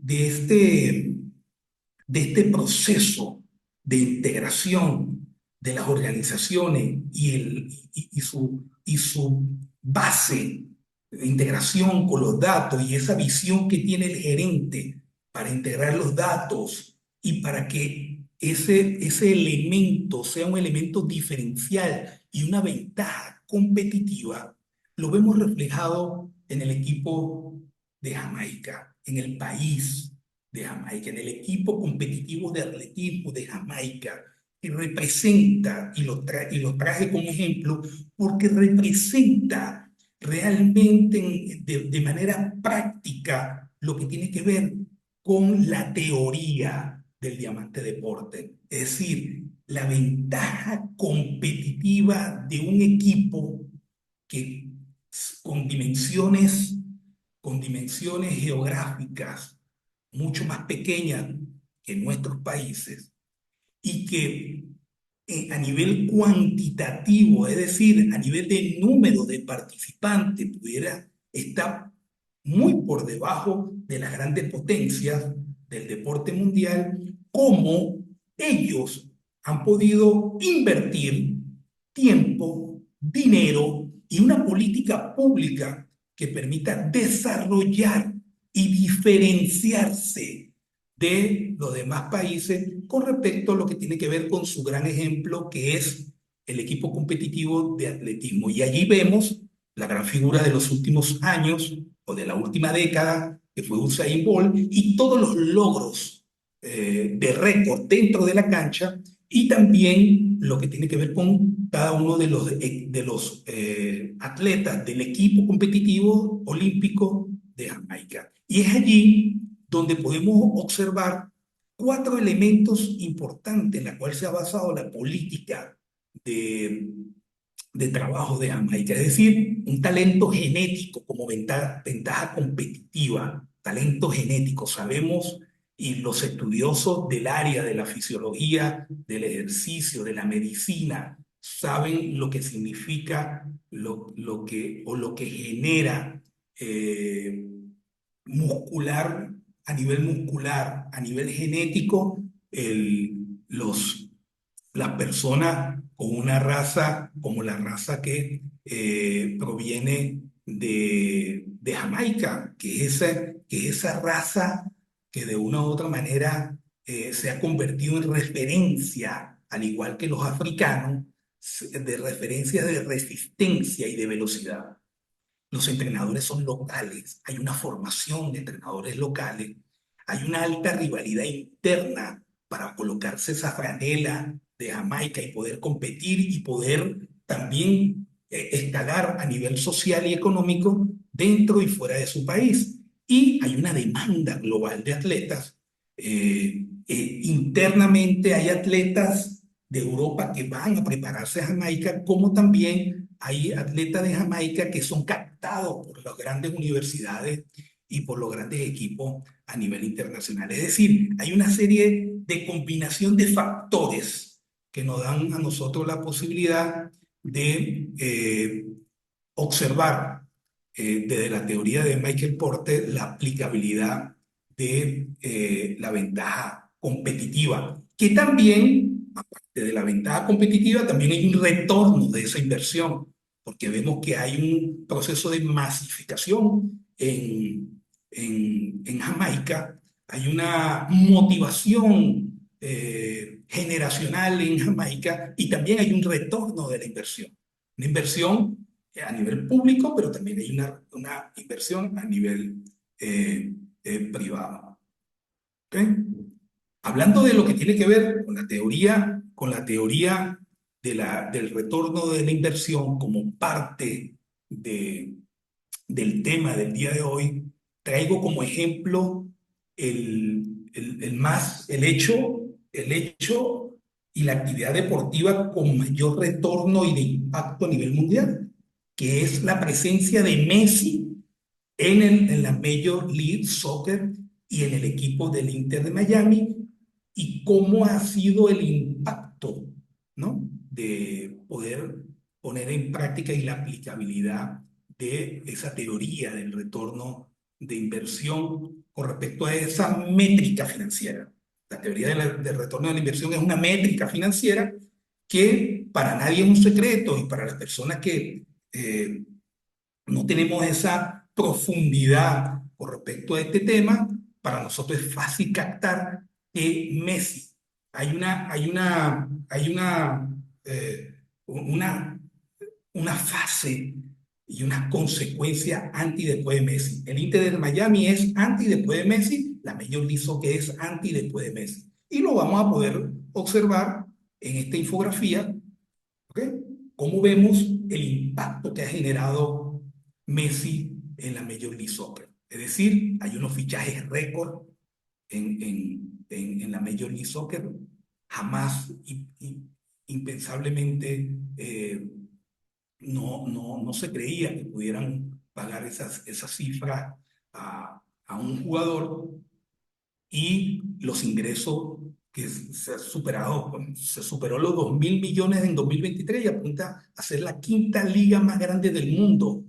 este proceso de integración de las organizaciones y su base de integración con los datos y esa visión que tiene el gerente para integrar los datos y para que ese elemento sea un elemento diferencial y una ventaja competitiva, lo vemos reflejado en el equipo de Jamaica, en el país de Jamaica, en el equipo competitivo de atletismo de Jamaica, que representa, y lo traje como ejemplo, porque representa realmente de manera práctica lo que tiene que ver con la teoría del diamante deporte. Es decir, la ventaja competitiva de un equipo que con dimensiones, con dimensiones geográficas mucho más pequeñas que nuestros países y que a nivel cuantitativo, es decir, a nivel de número de participantes, pudiera estar muy por debajo de las grandes potencias del deporte mundial, como ellos han podido invertir tiempo, dinero y una política pública que permita desarrollar y diferenciarse de los demás países con respecto a lo que tiene que ver con su gran ejemplo, que es el equipo competitivo de atletismo. Y allí vemos la gran figura de los últimos años o de la última década, que fue Usain Bolt, y todos los logros de récord dentro de la cancha, y también lo que tiene que ver con cada uno de los atletas del equipo competitivo olímpico de Jamaica. Y es allí donde podemos observar cuatro elementos importantes en los cuales se ha basado la política de, de trabajo de Jamaica. Es decir, un talento genético como ventaja competitiva, talento genético. Sabemos, y los estudiosos del área de la fisiología, del ejercicio, de la medicina, saben lo que significa lo que genera muscular, a nivel genético, las personas con una raza como la raza que proviene de Jamaica, que es esa raza que de una u otra manera se ha convertido en referencia, al igual que los africanos, de referencia de resistencia y de velocidad. Los entrenadores son locales, hay una formación de entrenadores locales, hay una alta rivalidad interna para colocarse esa franela de Jamaica y poder competir y poder también escalar a nivel social y económico dentro y fuera de su país. Y hay una demanda global de atletas Internamente hay atletas de Europa que van a prepararse a Jamaica, como también hay atletas de Jamaica que son captados por las grandes universidades y por los grandes equipos a nivel internacional. Es decir, hay una serie de combinación de factores que nos dan a nosotros la posibilidad de observar desde la teoría de Michael Porter la aplicabilidad de la ventaja competitiva, que también, aparte de la ventaja competitiva, también hay un retorno de esa inversión, porque vemos que hay un proceso de masificación en Jamaica, hay una motivación generacional en Jamaica y también hay un retorno de la inversión. Una inversión a nivel público, pero también hay una inversión a nivel privado. ¿Ok? Hablando de lo que tiene que ver con la teoría del retorno de la inversión como parte de, del tema del día de hoy, traigo como ejemplo el hecho y la actividad deportiva con mayor retorno y de impacto a nivel mundial, que es la presencia de Messi en la Major League Soccer y en el equipo del Inter de Miami, y cómo ha sido el impacto, ¿no? De poder poner en práctica y la aplicabilidad de esa teoría del retorno de inversión con respecto a esa métrica financiera. La teoría del retorno de la inversión es una métrica financiera que para nadie es un secreto, y para las personas que no tenemos esa profundidad con respecto a este tema, para nosotros es fácil captar que Messi, eh, una, una fase y una consecuencia anti después de Messi. El Inter de Miami es anti después de Messi, la Major League Soccer es anti después de Messi. Y lo vamos a poder observar en esta infografía. ¿Ok? ¿Cómo vemos el impacto que ha generado Messi en la Major League Soccer? Es decir, hay unos fichajes récord en la Major League Soccer. Jamás, impensablemente, no se creía que pudieran pagar esas cifras a un jugador, y los ingresos que se superó los 2.000 millones en 2023 y apunta a ser la quinta liga más grande del mundo,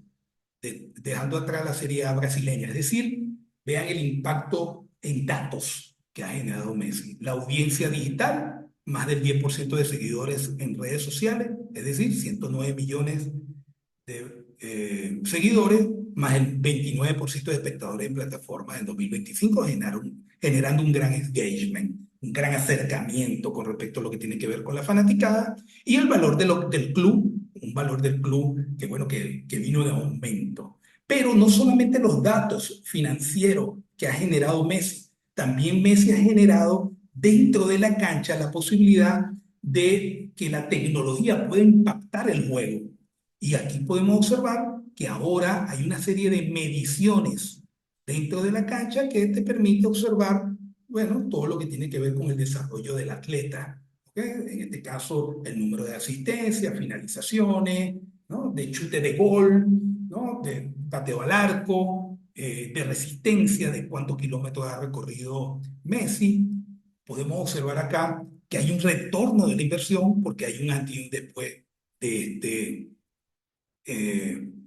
dejando atrás la Serie A brasileña. Es decir, vean el impacto en datos que ha generado Messi. La audiencia digital, más del 10% de seguidores en redes sociales, es decir, 109 millones de seguidores, más el 29% de espectadores en plataformas en 2025, generando un gran engagement, un gran acercamiento con respecto a lo que tiene que ver con la fanaticada, y el valor del club, un valor del club que, bueno, que vino de aumento. Pero no solamente los datos financieros que ha generado Messi, también Messi ha generado dentro de la cancha la posibilidad de que la tecnología pueda impactar el juego. Y aquí podemos observar que ahora hay una serie de mediciones dentro de la cancha que te permite observar, bueno, todo lo que tiene que ver con el desarrollo del atleta. ¿Ok? En este caso, el número de asistencias, finalizaciones, ¿no? De chute de gol, ¿no? De pateo al arco, de resistencia, de cuántos kilómetros ha recorrido Messi. Podemos observar acá que hay un retorno de la inversión porque hay un antes y un después de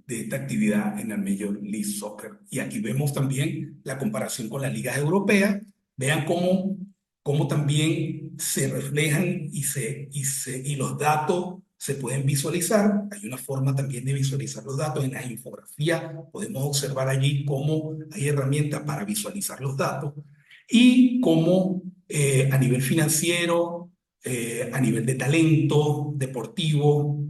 de esta actividad en la Major League Soccer. Y aquí vemos también la comparación con las ligas europeas. Vean cómo también se reflejan y los datos se pueden visualizar. Hay una forma también de visualizar los datos en las infografías. Podemos observar allí cómo hay herramientas para visualizar los datos y cómo a nivel financiero, a nivel de talento deportivo,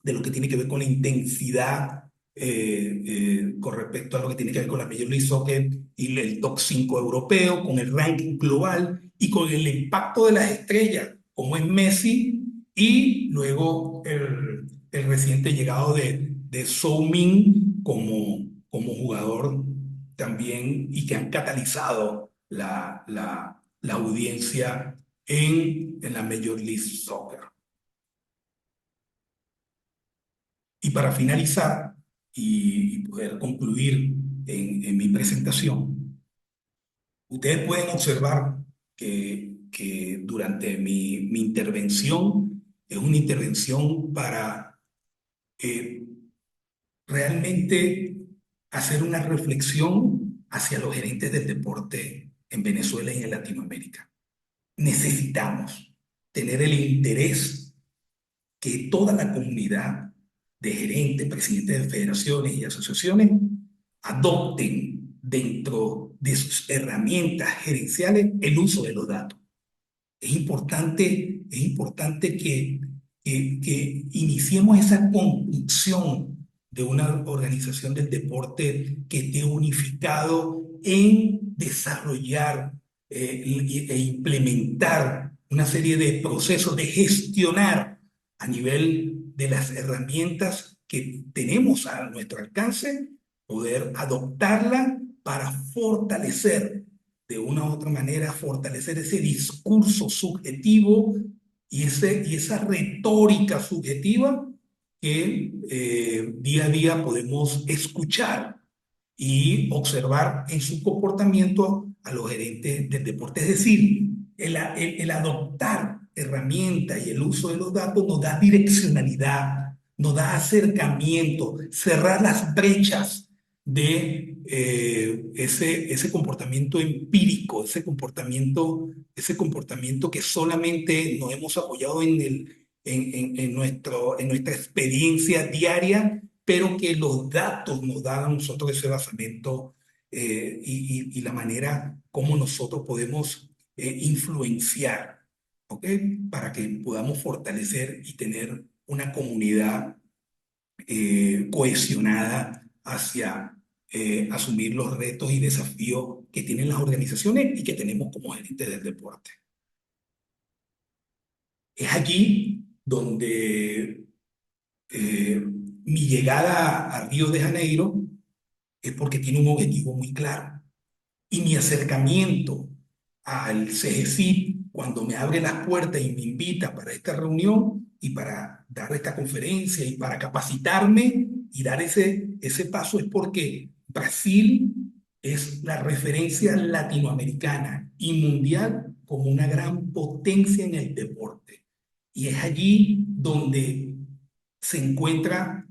de lo que tiene que ver con la intensidad con respecto a lo que tiene que ver con la Major League Soccer y el top 5 europeo, con el ranking global y con el impacto de las estrellas, como es Messi, y luego el reciente llegado de Min como jugador también, y que han catalizado la audiencia en la Major League Soccer. Y para finalizar y poder concluir en mi presentación, ustedes pueden observar que durante mi intervención es una intervención para eh, realmente hacer una reflexión hacia los gerentes del deporte en Venezuela y en Latinoamérica. Necesitamos tener el interés que toda la comunidad de gerentes, presidentes de federaciones y asociaciones adopten dentro de sus herramientas gerenciales el uso de los datos. Es importante que iniciemos esa construcción de una organización del deporte que esté unificado en desarrollar e implementar una serie de procesos de gestionar a nivel de las herramientas que tenemos a nuestro alcance, poder adoptarla para fortalecer de una u otra manera, fortalecer ese discurso subjetivo y esa retórica subjetiva que día a día podemos escuchar y observar en su comportamiento a los gerentes del deporte. Es decir, el adoptar herramientas y el uso de los datos nos da direccionalidad, nos da acercamiento, cerrar las brechas de ese comportamiento empírico, ese comportamiento que solamente nos hemos apoyado en nuestra experiencia diaria, pero que los datos nos dan a nosotros ese basamento y la manera como nosotros podemos influenciar, ¿ok? Para que podamos fortalecer y tener una comunidad cohesionada hacia asumir los retos y desafíos que tienen las organizaciones y que tenemos como gerentes del deporte. Es allí donde mi llegada a Río de Janeiro es porque tiene un objetivo muy claro. Y mi acercamiento al CGCIP, cuando me abre las puertas y me invita para esta reunión y para dar esta conferencia y para capacitarme y dar ese paso, es porque Brasil es la referencia latinoamericana y mundial como una gran potencia en el deporte. Y es allí donde se encuentra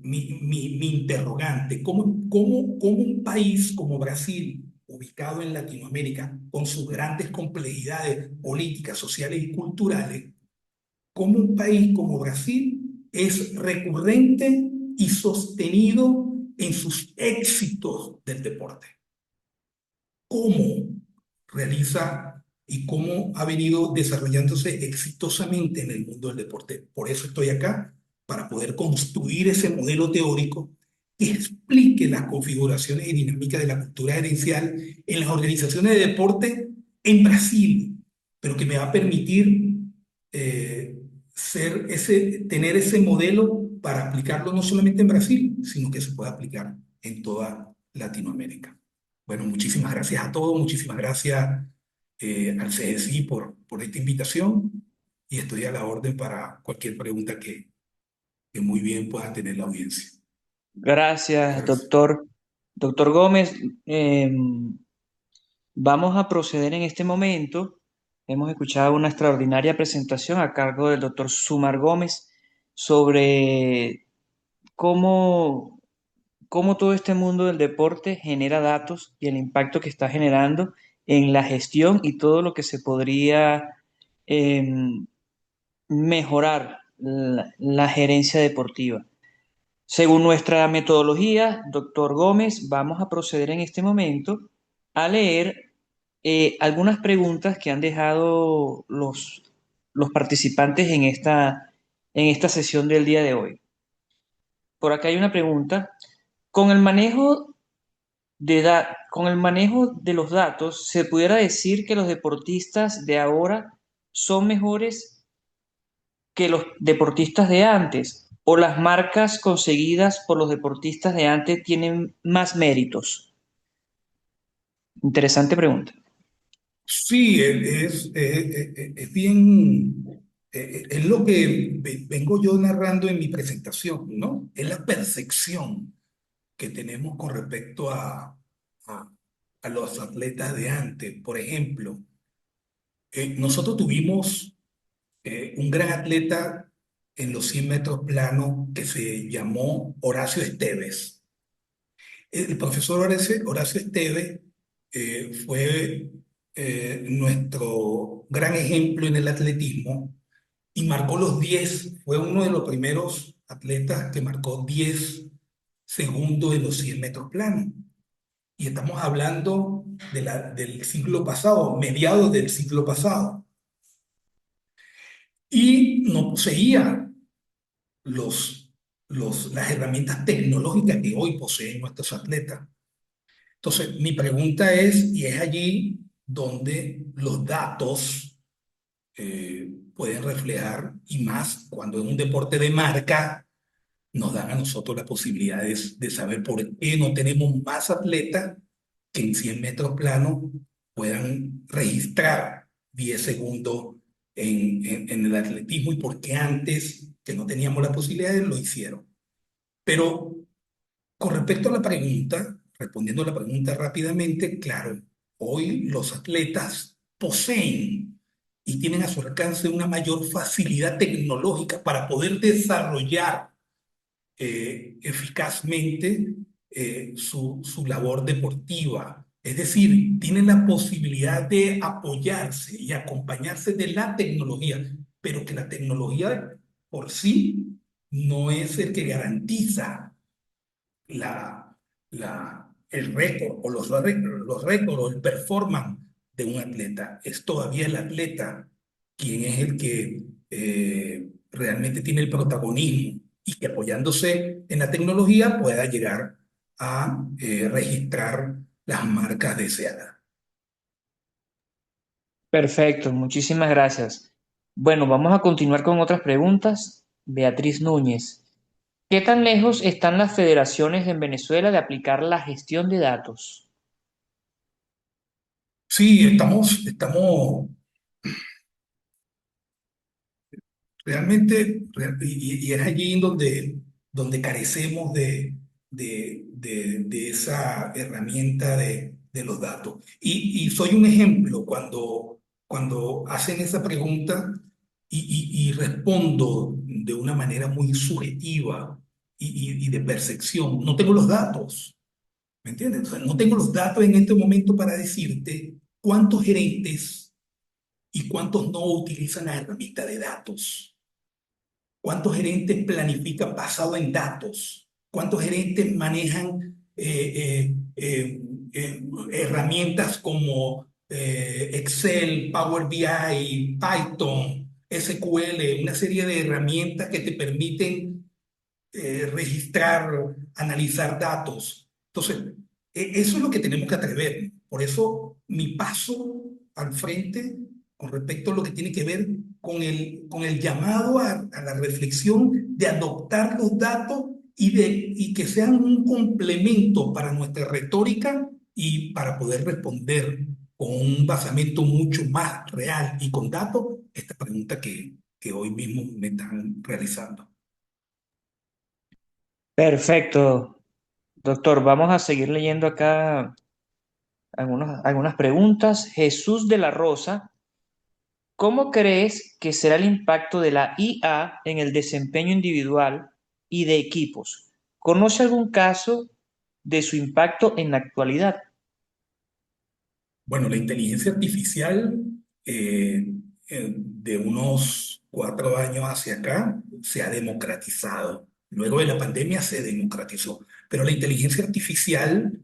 mi interrogante. ¿Cómo un país como Brasil, ubicado en Latinoamérica, con sus grandes complejidades políticas, sociales y culturales, cómo un país como Brasil es recurrente y sostenido en sus éxitos del deporte? ¿Cómo realiza y cómo ha venido desarrollándose exitosamente en el mundo del deporte? Por eso estoy acá, para poder construir ese modelo teórico que explique las configuraciones y dinámicas de la cultura gerencial en las organizaciones de deporte en Brasil, pero que me va a permitir eh, tener ese modelo para aplicarlo no solamente en Brasil, sino que se pueda aplicar en toda Latinoamérica. Bueno, muchísimas gracias a todos, muchísimas gracias al CSI por esta invitación y estoy a la orden para cualquier pregunta que muy bien pueda tener la audiencia. Gracias, Gracias. doctor. Doctor Gómez, eh, vamos a proceder en este momento. Hemos escuchado una extraordinaria presentación a cargo del doctor Sumar Gómez sobre cómo, cómo todo este mundo del deporte genera datos y el impacto que está generando en la gestión y todo lo que se podría mejorar la gerencia deportiva. Según nuestra metodología, doctor Gómez, vamos a proceder en este momento a leer algunas preguntas que han dejado los participantes en esta sesión del día de hoy. Por acá hay una pregunta. Con el manejo con el manejo de los datos, ¿se pudiera decir que los deportistas de ahora son mejores que los deportistas de antes? ¿O las marcas conseguidas por los deportistas de antes tienen más méritos? Interesante pregunta. Sí, es bien, es lo que vengo yo narrando en mi presentación, ¿no? Es la percepción que tenemos con respecto a, a los atletas de antes. Por ejemplo, nosotros tuvimos un gran atleta en los 100 metros planos que se llamó Horacio Esteves. El profesor Horacio Esteves fue nuestro gran ejemplo en el atletismo y marcó los 10. Fue uno de los primeros atletas que marcó 10 segundos en los 100 metros planos. Y estamos hablando del siglo pasado, mediados del siglo pasado. Y no poseía los, las herramientas tecnológicas que hoy poseen nuestros atletas. Entonces, mi pregunta es, y es allí donde los datos pueden reflejar, y más cuando en un deporte de marca nos dan a nosotros las posibilidades de saber por qué no tenemos más atletas que en 100 metros planos puedan registrar 10 segundos en el atletismo y por qué antes, que no teníamos las posibilidades, lo hicieron. Pero con respecto a la pregunta, respondiendo a la pregunta rápidamente, claro, hoy los atletas poseen y tienen a su alcance una mayor facilidad tecnológica para poder desarrollar eficazmente su labor deportiva. Es decir, tienen la posibilidad de apoyarse y acompañarse de la tecnología, pero que la tecnología por sí no es el que garantiza el récord o los récords o el performance de un atleta. Es todavía el atleta quien es el que realmente tiene el protagonismo y que apoyándose en la tecnología pueda llegar a registrar las marcas deseadas. Perfecto, muchísimas gracias. Bueno, vamos a continuar con otras preguntas. Beatriz Núñez, ¿qué tan lejos están las federaciones en Venezuela de aplicar la gestión de datos? Sí, estamos realmente, y es allí en donde carecemos de esa herramienta de los datos. Y soy un ejemplo cuando hacen esa pregunta y respondo de una manera muy subjetiva y de percepción. No tengo los datos, ¿me entiendes? O sea, no tengo los datos en este momento para decirte cuántos gerentes y cuántos no utilizan la herramienta de datos. ¿Cuántos gerentes planifican basado en datos? ¿Cuántos gerentes manejan herramientas como Excel, Power BI, Python, SQL, una serie de herramientas que te permiten registrar, analizar datos? Entonces, eso es lo que tenemos que atrever. Por eso mi paso al frente con respecto a lo que tiene que ver con el llamado a la reflexión de adoptar los datos y que sean un complemento para nuestra retórica y para poder responder con un basamento mucho más real y con datos esta pregunta que hoy mismo me están realizando. Perfecto, doctor. Vamos a seguir leyendo acá algunas preguntas. Jesús de la Rosa, ¿cómo crees que será el impacto de la IA en el desempeño individual y de equipos? ¿Conoce algún caso de su impacto en la actualidad? Bueno, la inteligencia artificial de unos 4 años hacia acá se ha democratizado. Luego de la pandemia se democratizó. Pero la inteligencia artificial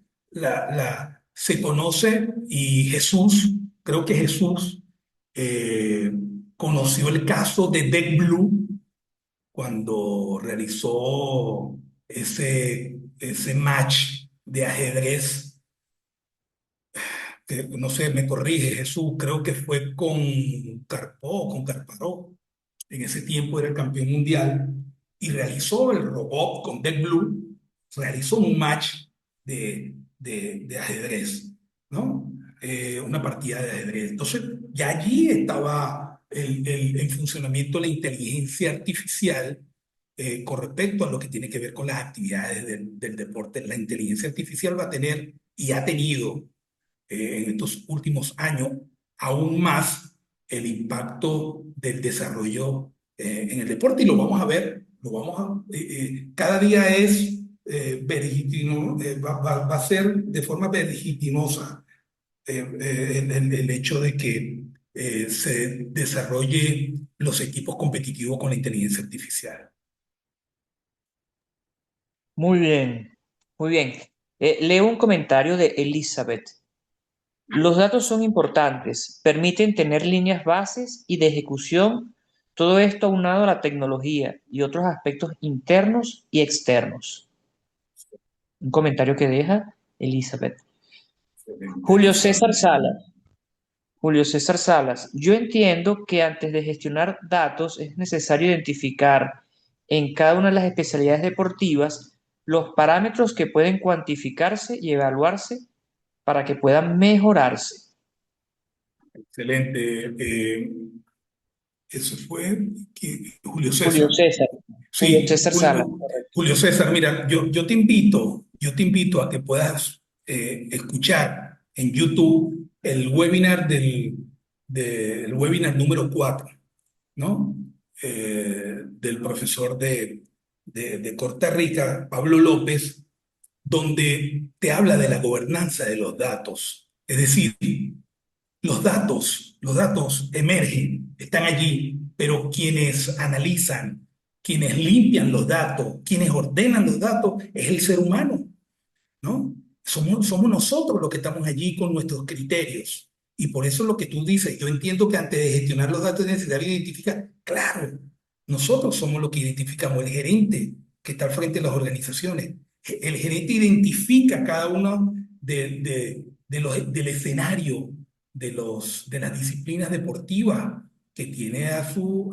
se conoce y Jesús, creo que Jesús eh, conoció el caso de Deep Blue cuando realizó ese match de ajedrez que no sé, me corrige Jesús, creo que fue con Karpov, con Kasparov, en ese tiempo era el campeón mundial, y realizó el robot con Deep Blue, realizó un match de ajedrez, ¿no? una partida de ajedrez. Entonces, ya allí estaba el funcionamiento de la inteligencia artificial con respecto a lo que tiene que ver con las actividades del deporte. La inteligencia artificial va a tener y ha tenido en estos últimos años aún más el impacto del desarrollo en el deporte y lo vamos a ver, cada día es va a ser de forma vertiginosa el hecho de que se desarrolle los equipos competitivos con la inteligencia artificial. Muy bien, muy bien. Leo un comentario de Elizabeth. Los datos son importantes, permiten tener líneas bases y de ejecución, todo esto aunado a la tecnología y otros aspectos internos y externos. Un comentario que deja Elizabeth. Excelente, Julio Elizabeth. César Salas. Julio César Salas, yo entiendo que antes de gestionar datos es necesario identificar en cada una de las especialidades deportivas los parámetros que pueden cuantificarse y evaluarse para que puedan mejorarse. Excelente. Eso fue Julio Julio César. César, Julio Sí, César Salas, correcto. Julio César, mira, yo te invito a que puedas escuchar en YouTube el webinar número 4, ¿no? Del profesor de Costa Rica, Pablo López, donde te habla de la gobernanza de los datos. Es decir, los datos emergen, están allí, pero quienes analizan, quienes limpian los datos, quienes ordenan los datos, es el ser humano, ¿no? Somos nosotros los que estamos allí con nuestros criterios. Y por eso lo que tú dices, yo entiendo que antes de gestionar los datos es necesario identificar, claro, nosotros somos los que identificamos, el gerente que está al frente de las organizaciones. El gerente identifica cada uno del escenario de las disciplinas deportivas que tiene a su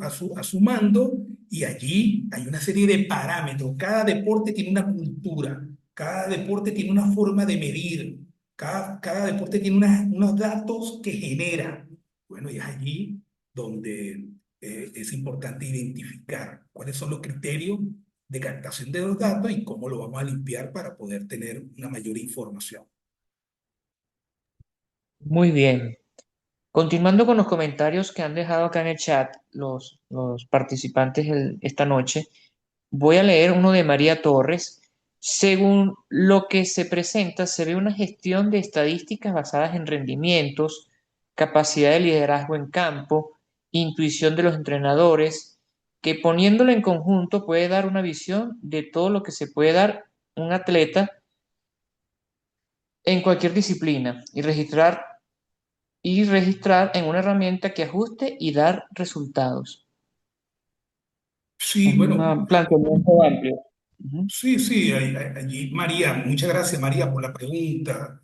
mando y allí hay una serie de parámetros. Cada deporte tiene una cultura. Cada deporte tiene una forma de medir, cada deporte tiene unos datos que genera. Bueno, y es allí donde es importante identificar cuáles son los criterios de captación de los datos y cómo lo vamos a limpiar para poder tener una mayor información. Muy bien. Continuando con los comentarios que han dejado acá en el chat los participantes esta noche, voy a leer uno de María Torres. Según lo que se presenta, se ve una gestión de estadísticas basadas en rendimientos, capacidad de liderazgo en campo, intuición de los entrenadores, que poniéndolo en conjunto puede dar una visión de todo lo que se puede dar un atleta en cualquier disciplina y registrar en una herramienta que ajuste y dar resultados. Sí, bueno, Un planteamiento amplio. Ujú. sí, sí, allí, María, muchas gracias, María, por la pregunta.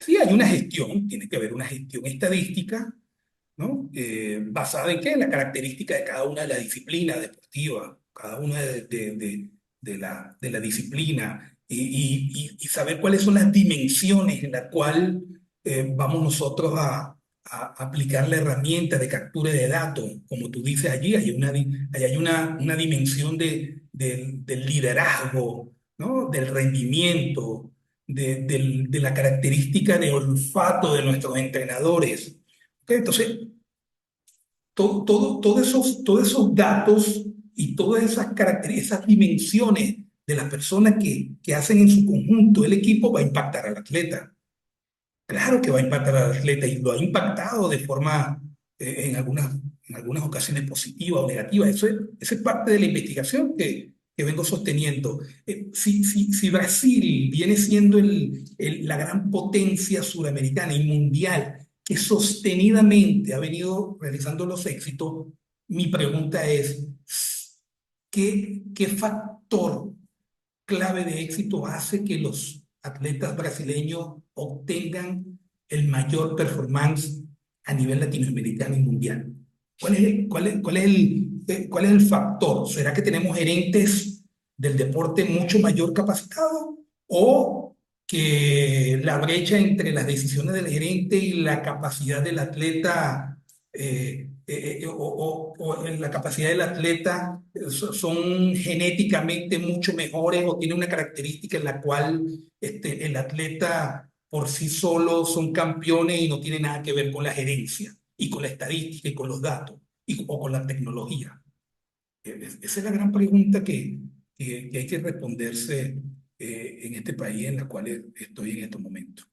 Sí, hay una gestión, tiene que haber una gestión estadística, ¿no? ¿Basada en qué? En la característica de cada una de las disciplinas deportivas, cada una de la disciplina, y saber cuáles son las dimensiones en las cuales vamos nosotros a aplicar la herramienta de captura de datos. Como tú dices allí, hay una dimensión del liderazgo, ¿no? Del rendimiento, de la característica de olfato de nuestros entrenadores. Ok, entonces, todos esos datos y todas esas características, esas dimensiones de las personas que hacen en su conjunto el equipo va a impactar al atleta. Claro que va a impactar al atleta y lo ha impactado de forma, en algunas ocasiones positiva o negativa. Eso es parte de la investigación que vengo sosteniendo. Si Brasil viene siendo la gran potencia suramericana y mundial que sostenidamente ha venido realizando los éxitos, mi pregunta es, ¿qué factor clave de éxito hace que los atletas brasileños obtengan el mayor performance a nivel latinoamericano y mundial? ¿Cuál es el factor? ¿Será que tenemos gerentes del deporte mucho mayor capacitados? ¿O que la brecha entre las decisiones del gerente y la capacidad del atleta, o en la capacidad del atleta, son genéticamente mucho mejores o tiene una característica en la cual el atleta por sí solo son campeones y no tiene nada que ver con la gerencia y con la estadística y con los datos o con la tecnología. Esa es la gran pregunta que hay que responderse en este país en el cual estoy en estos momentos.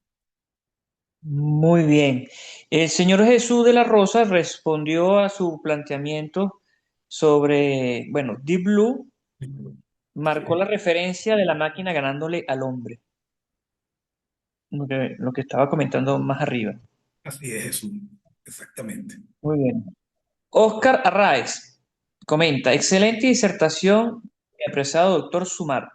Muy bien. El señor Jesús de la Rosa respondió a su planteamiento sobre, bueno, Deep Blue marcó Sí, la referencia de la máquina ganándole al hombre, lo que estaba comentando más arriba. así es, Jesús, exactamente. Muy bien. Oscar Arraez comenta, excelente disertación, mi apreciado doctor Sumar.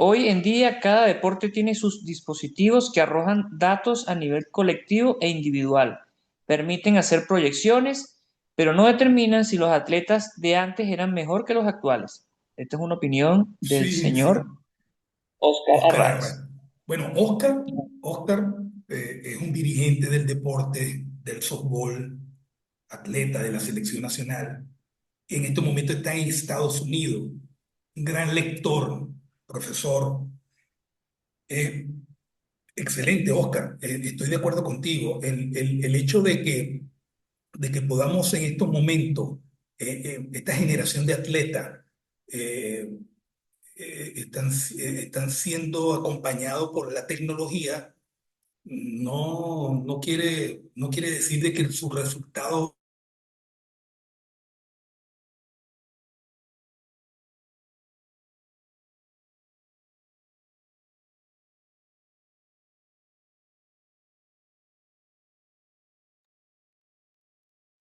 Hoy en día cada deporte tiene sus dispositivos que arrojan datos a nivel colectivo e individual. Permiten hacer proyecciones, pero no determinan si los atletas de antes eran mejor que los actuales. Esta es una opinión del Sí, señor sí, Oscar Oscar Arraez. Arra. Bueno, Oscar es un dirigente del deporte, del softball, atleta de la selección nacional. En este momento está en Estados Unidos, un gran lector, profesor. Eh, Excelente, Oscar. Estoy de acuerdo contigo. El hecho de que podamos en estos momentos, esta generación de atletas, eh, están siendo acompañados por la tecnología, no quiere decir de que sus resultados.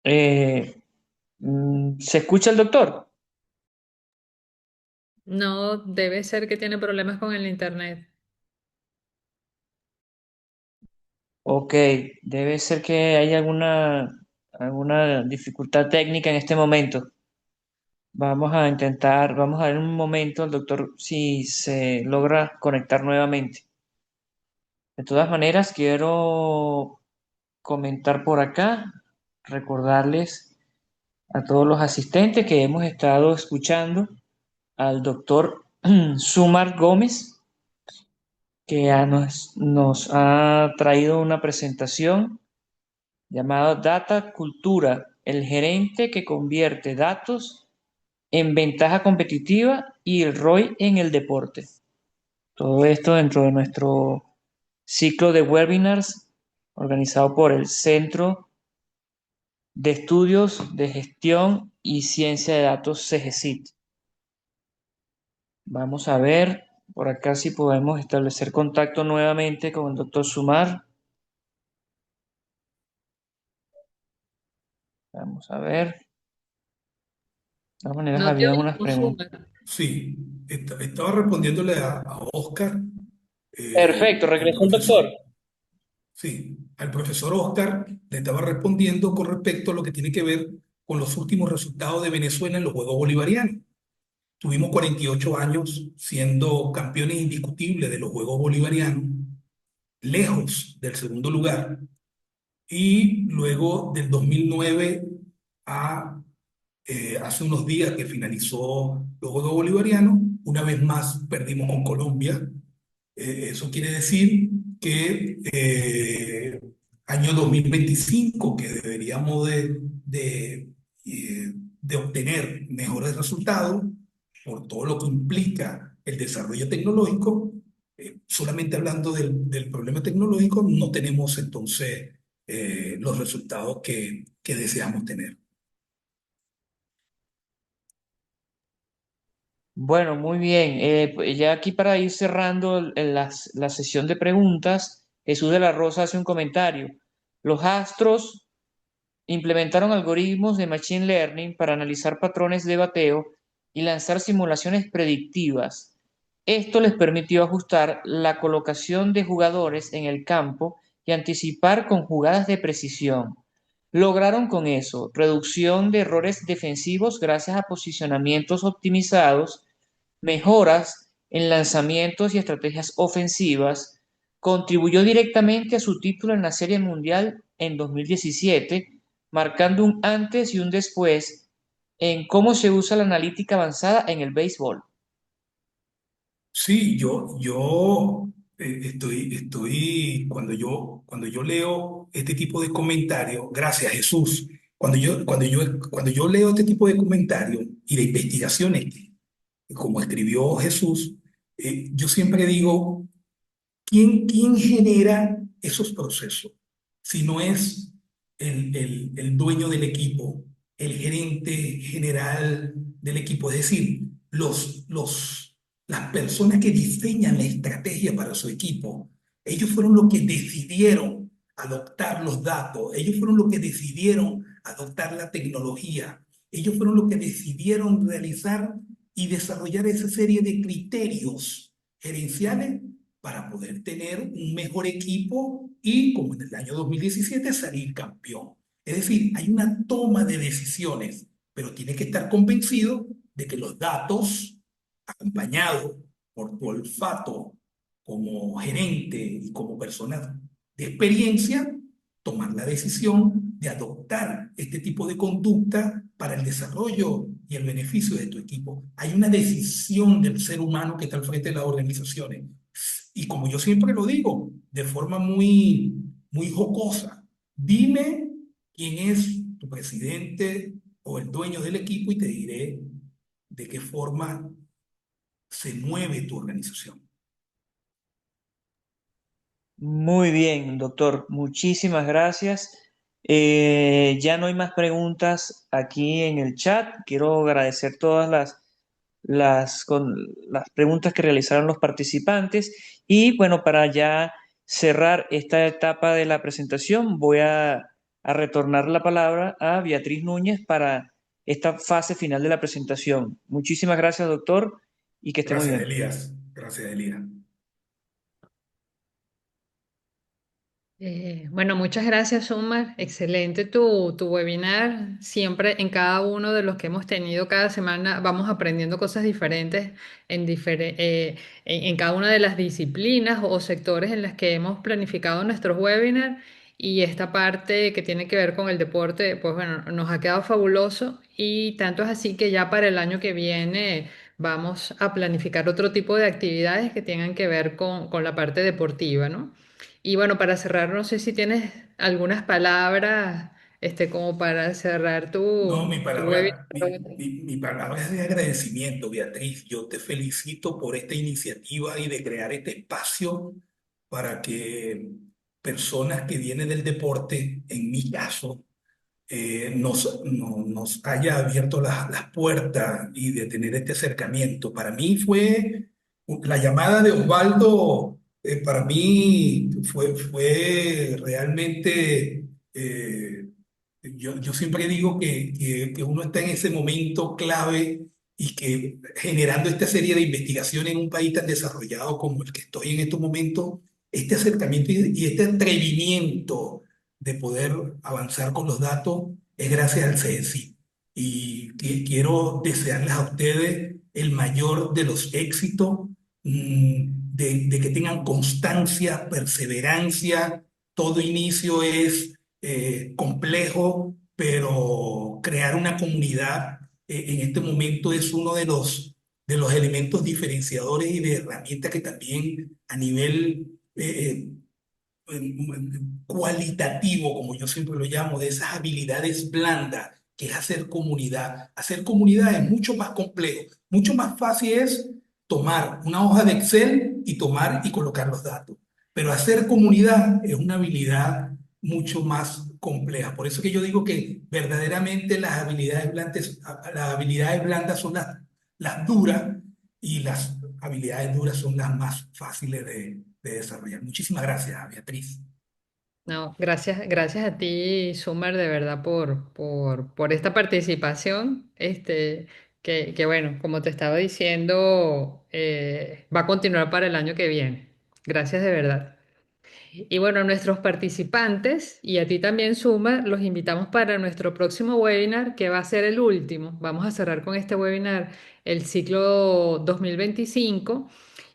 Eh, ¿Se escucha el doctor? No, debe ser que tiene problemas con el internet. Ok, debe ser que hay alguna dificultad técnica en este momento. Vamos a ver un momento al doctor si se logra conectar nuevamente. De todas maneras, quiero comentar por acá, recordarles a todos los asistentes que hemos estado escuchando al doctor Sumar Gómez, que nos ha traído una presentación llamada Data Cultura, el gerente que convierte datos en ventaja competitiva y el ROI en el deporte. Todo esto dentro de nuestro ciclo de webinars organizado por el Centro de Estudios de Gestión y Ciencia de Datos CGCIT. Vamos a ver por acá si podemos establecer contacto nuevamente con el doctor Sumar. Vamos a ver. De todas maneras, No te había unas oímos, preguntas. Sumar. Sí, estaba respondiéndole a Oscar, Perfecto, al regresó el doctor. profesor. Sí, al profesor Oscar le estaba respondiendo con respecto a lo que tiene que ver con los últimos resultados de Venezuela en los Juegos Bolivarianos. Tuvimos 48 años siendo campeones indiscutibles de los Juegos Bolivarianos, lejos del segundo lugar, y luego del 2009 a hace unos días que finalizó los Juegos Bolivarianos, una vez más perdimos con Colombia. Eso quiere decir que año 2025, que deberíamos de obtener mejores resultados por todo lo que implica el desarrollo tecnológico, solamente hablando del problema tecnológico, no tenemos entonces los resultados que deseamos tener. Bueno, muy bien. Pues ya aquí para ir cerrando la sesión de preguntas, Jesús de la Rosa hace un comentario. Los astros implementaron algoritmos de Machine Learning para analizar patrones de bateo y lanzar simulaciones predictivas. Esto les permitió ajustar la colocación de jugadores en el campo y anticipar con jugadas de precisión. Lograron con eso reducción de errores defensivos gracias a posicionamientos optimizados, mejoras en lanzamientos y estrategias ofensivas, contribuyó directamente a su título en la Serie Mundial en 2017, marcando un antes y un después en cómo se usa la analítica avanzada en el béisbol. Sí, yo cuando yo leo este tipo de comentarios, gracias Jesús, cuando yo leo este tipo de comentarios y de investigaciones, como escribió Jesús, yo siempre digo, quién genera esos procesos? Si no es el dueño del equipo, el gerente general del equipo, es decir, las personas que diseñan la estrategia para su equipo, ellos fueron los que decidieron adoptar los datos, ellos fueron los que decidieron adoptar la tecnología, ellos fueron los que decidieron realizar y desarrollar esa serie de criterios gerenciales para poder tener un mejor equipo y, como en el año 2017, salir campeón. Es decir, hay una toma de decisiones, pero tiene que estar convencido de que los datos, acompañados por tu olfato como gerente y como persona de experiencia, tomar la decisión de adoptar este tipo de conducta para el desarrollo y el beneficio de tu equipo. Hay una decisión del ser humano que está al frente de las organizaciones. Y como yo siempre lo digo, de forma muy jocosa, dime quién es tu presidente o el dueño del equipo y te diré de qué forma se mueve tu organización. Muy bien, doctor. Muchísimas gracias. Ya no hay más preguntas aquí en el chat. Quiero agradecer todas las preguntas que realizaron los participantes. Y bueno, para ya cerrar esta etapa de la presentación, voy a retornar la palabra a Beatriz Núñez para esta fase final de la presentación. Muchísimas gracias, doctor, y que esté muy Gracias, bien. Elías. Gracias, Elías. Bueno, muchas gracias, Sumar. Excelente tu webinar. Siempre en cada uno de los que hemos tenido cada semana vamos aprendiendo cosas diferentes en cada una de las disciplinas o sectores en las que hemos planificado nuestros webinars. Y esta parte que tiene que ver con el deporte, pues bueno, nos ha quedado fabuloso. Y tanto es así que ya para el año que viene vamos a planificar otro tipo de actividades que tengan que ver con la parte deportiva, ¿no? Y bueno, para cerrar, no sé si tienes algunas palabras, como para cerrar No, tu webinar. mi palabra es de agradecimiento, Beatriz. Yo te felicito por esta iniciativa y de crear este espacio para que personas que vienen del deporte, en mi caso, nos haya abierto las puertas y de tener este acercamiento. Para mí fue la llamada de Osvaldo, para mí fue realmente... yo siempre digo que uno está en ese momento clave y que generando esta serie de investigaciones en un país tan desarrollado como el que estoy en estos momentos, este acercamiento y este atrevimiento de poder avanzar con los datos es gracias al CENSID. Y quiero desearles a ustedes el mayor de los éxitos, de que tengan constancia, perseverancia. Todo inicio es complejo, pero crear una comunidad en este momento es uno de los elementos diferenciadores y de herramientas que también a nivel cualitativo, como yo siempre lo llamo, de esas habilidades blandas, que es hacer comunidad. Hacer comunidad es mucho más complejo, mucho más fácil es tomar una hoja de Excel y tomar y colocar los datos. Pero hacer comunidad es una habilidad mucho más compleja. Por eso que yo digo que verdaderamente las habilidades blandas son las duras y las habilidades duras son las más fáciles de desarrollar. Muchísimas gracias, Beatriz. No, gracias a ti, Sumar, de verdad, por esta participación. Que bueno, como te estaba diciendo, va a continuar para el año que viene. Gracias de verdad. Y bueno, nuestros participantes y a ti también, Suma, los invitamos para nuestro próximo webinar, que va a ser el último. Vamos a cerrar con este webinar el ciclo 2025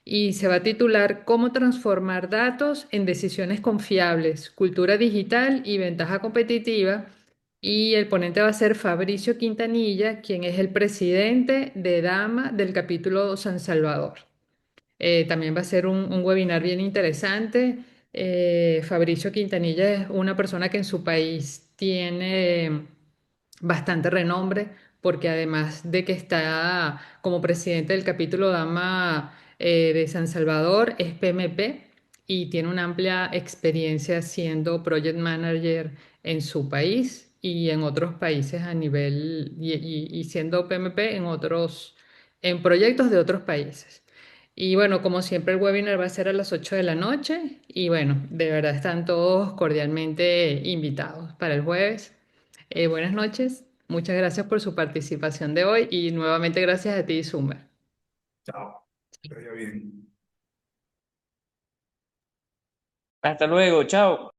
y se va a titular ¿Cómo transformar datos en decisiones confiables? Cultura digital y ventaja competitiva. Y el ponente va a ser Fabricio Quintanilla, quien es el presidente de Dama del capítulo San Salvador. También va a ser un webinar bien interesante. Fabricio Quintanilla es una persona que en su país tiene bastante renombre porque además de que está como presidente del capítulo Dama de San Salvador, es PMP y tiene una amplia experiencia siendo project manager en su país y en otros países a nivel y siendo PMP en en proyectos de otros países. Y bueno, como siempre, el webinar va a ser a las 8 de la noche y bueno, de verdad están todos cordialmente invitados para el jueves. Buenas noches, muchas gracias por su participación de hoy y nuevamente gracias a ti, Summer. Chao. Que te vaya bien. Hasta luego, chao.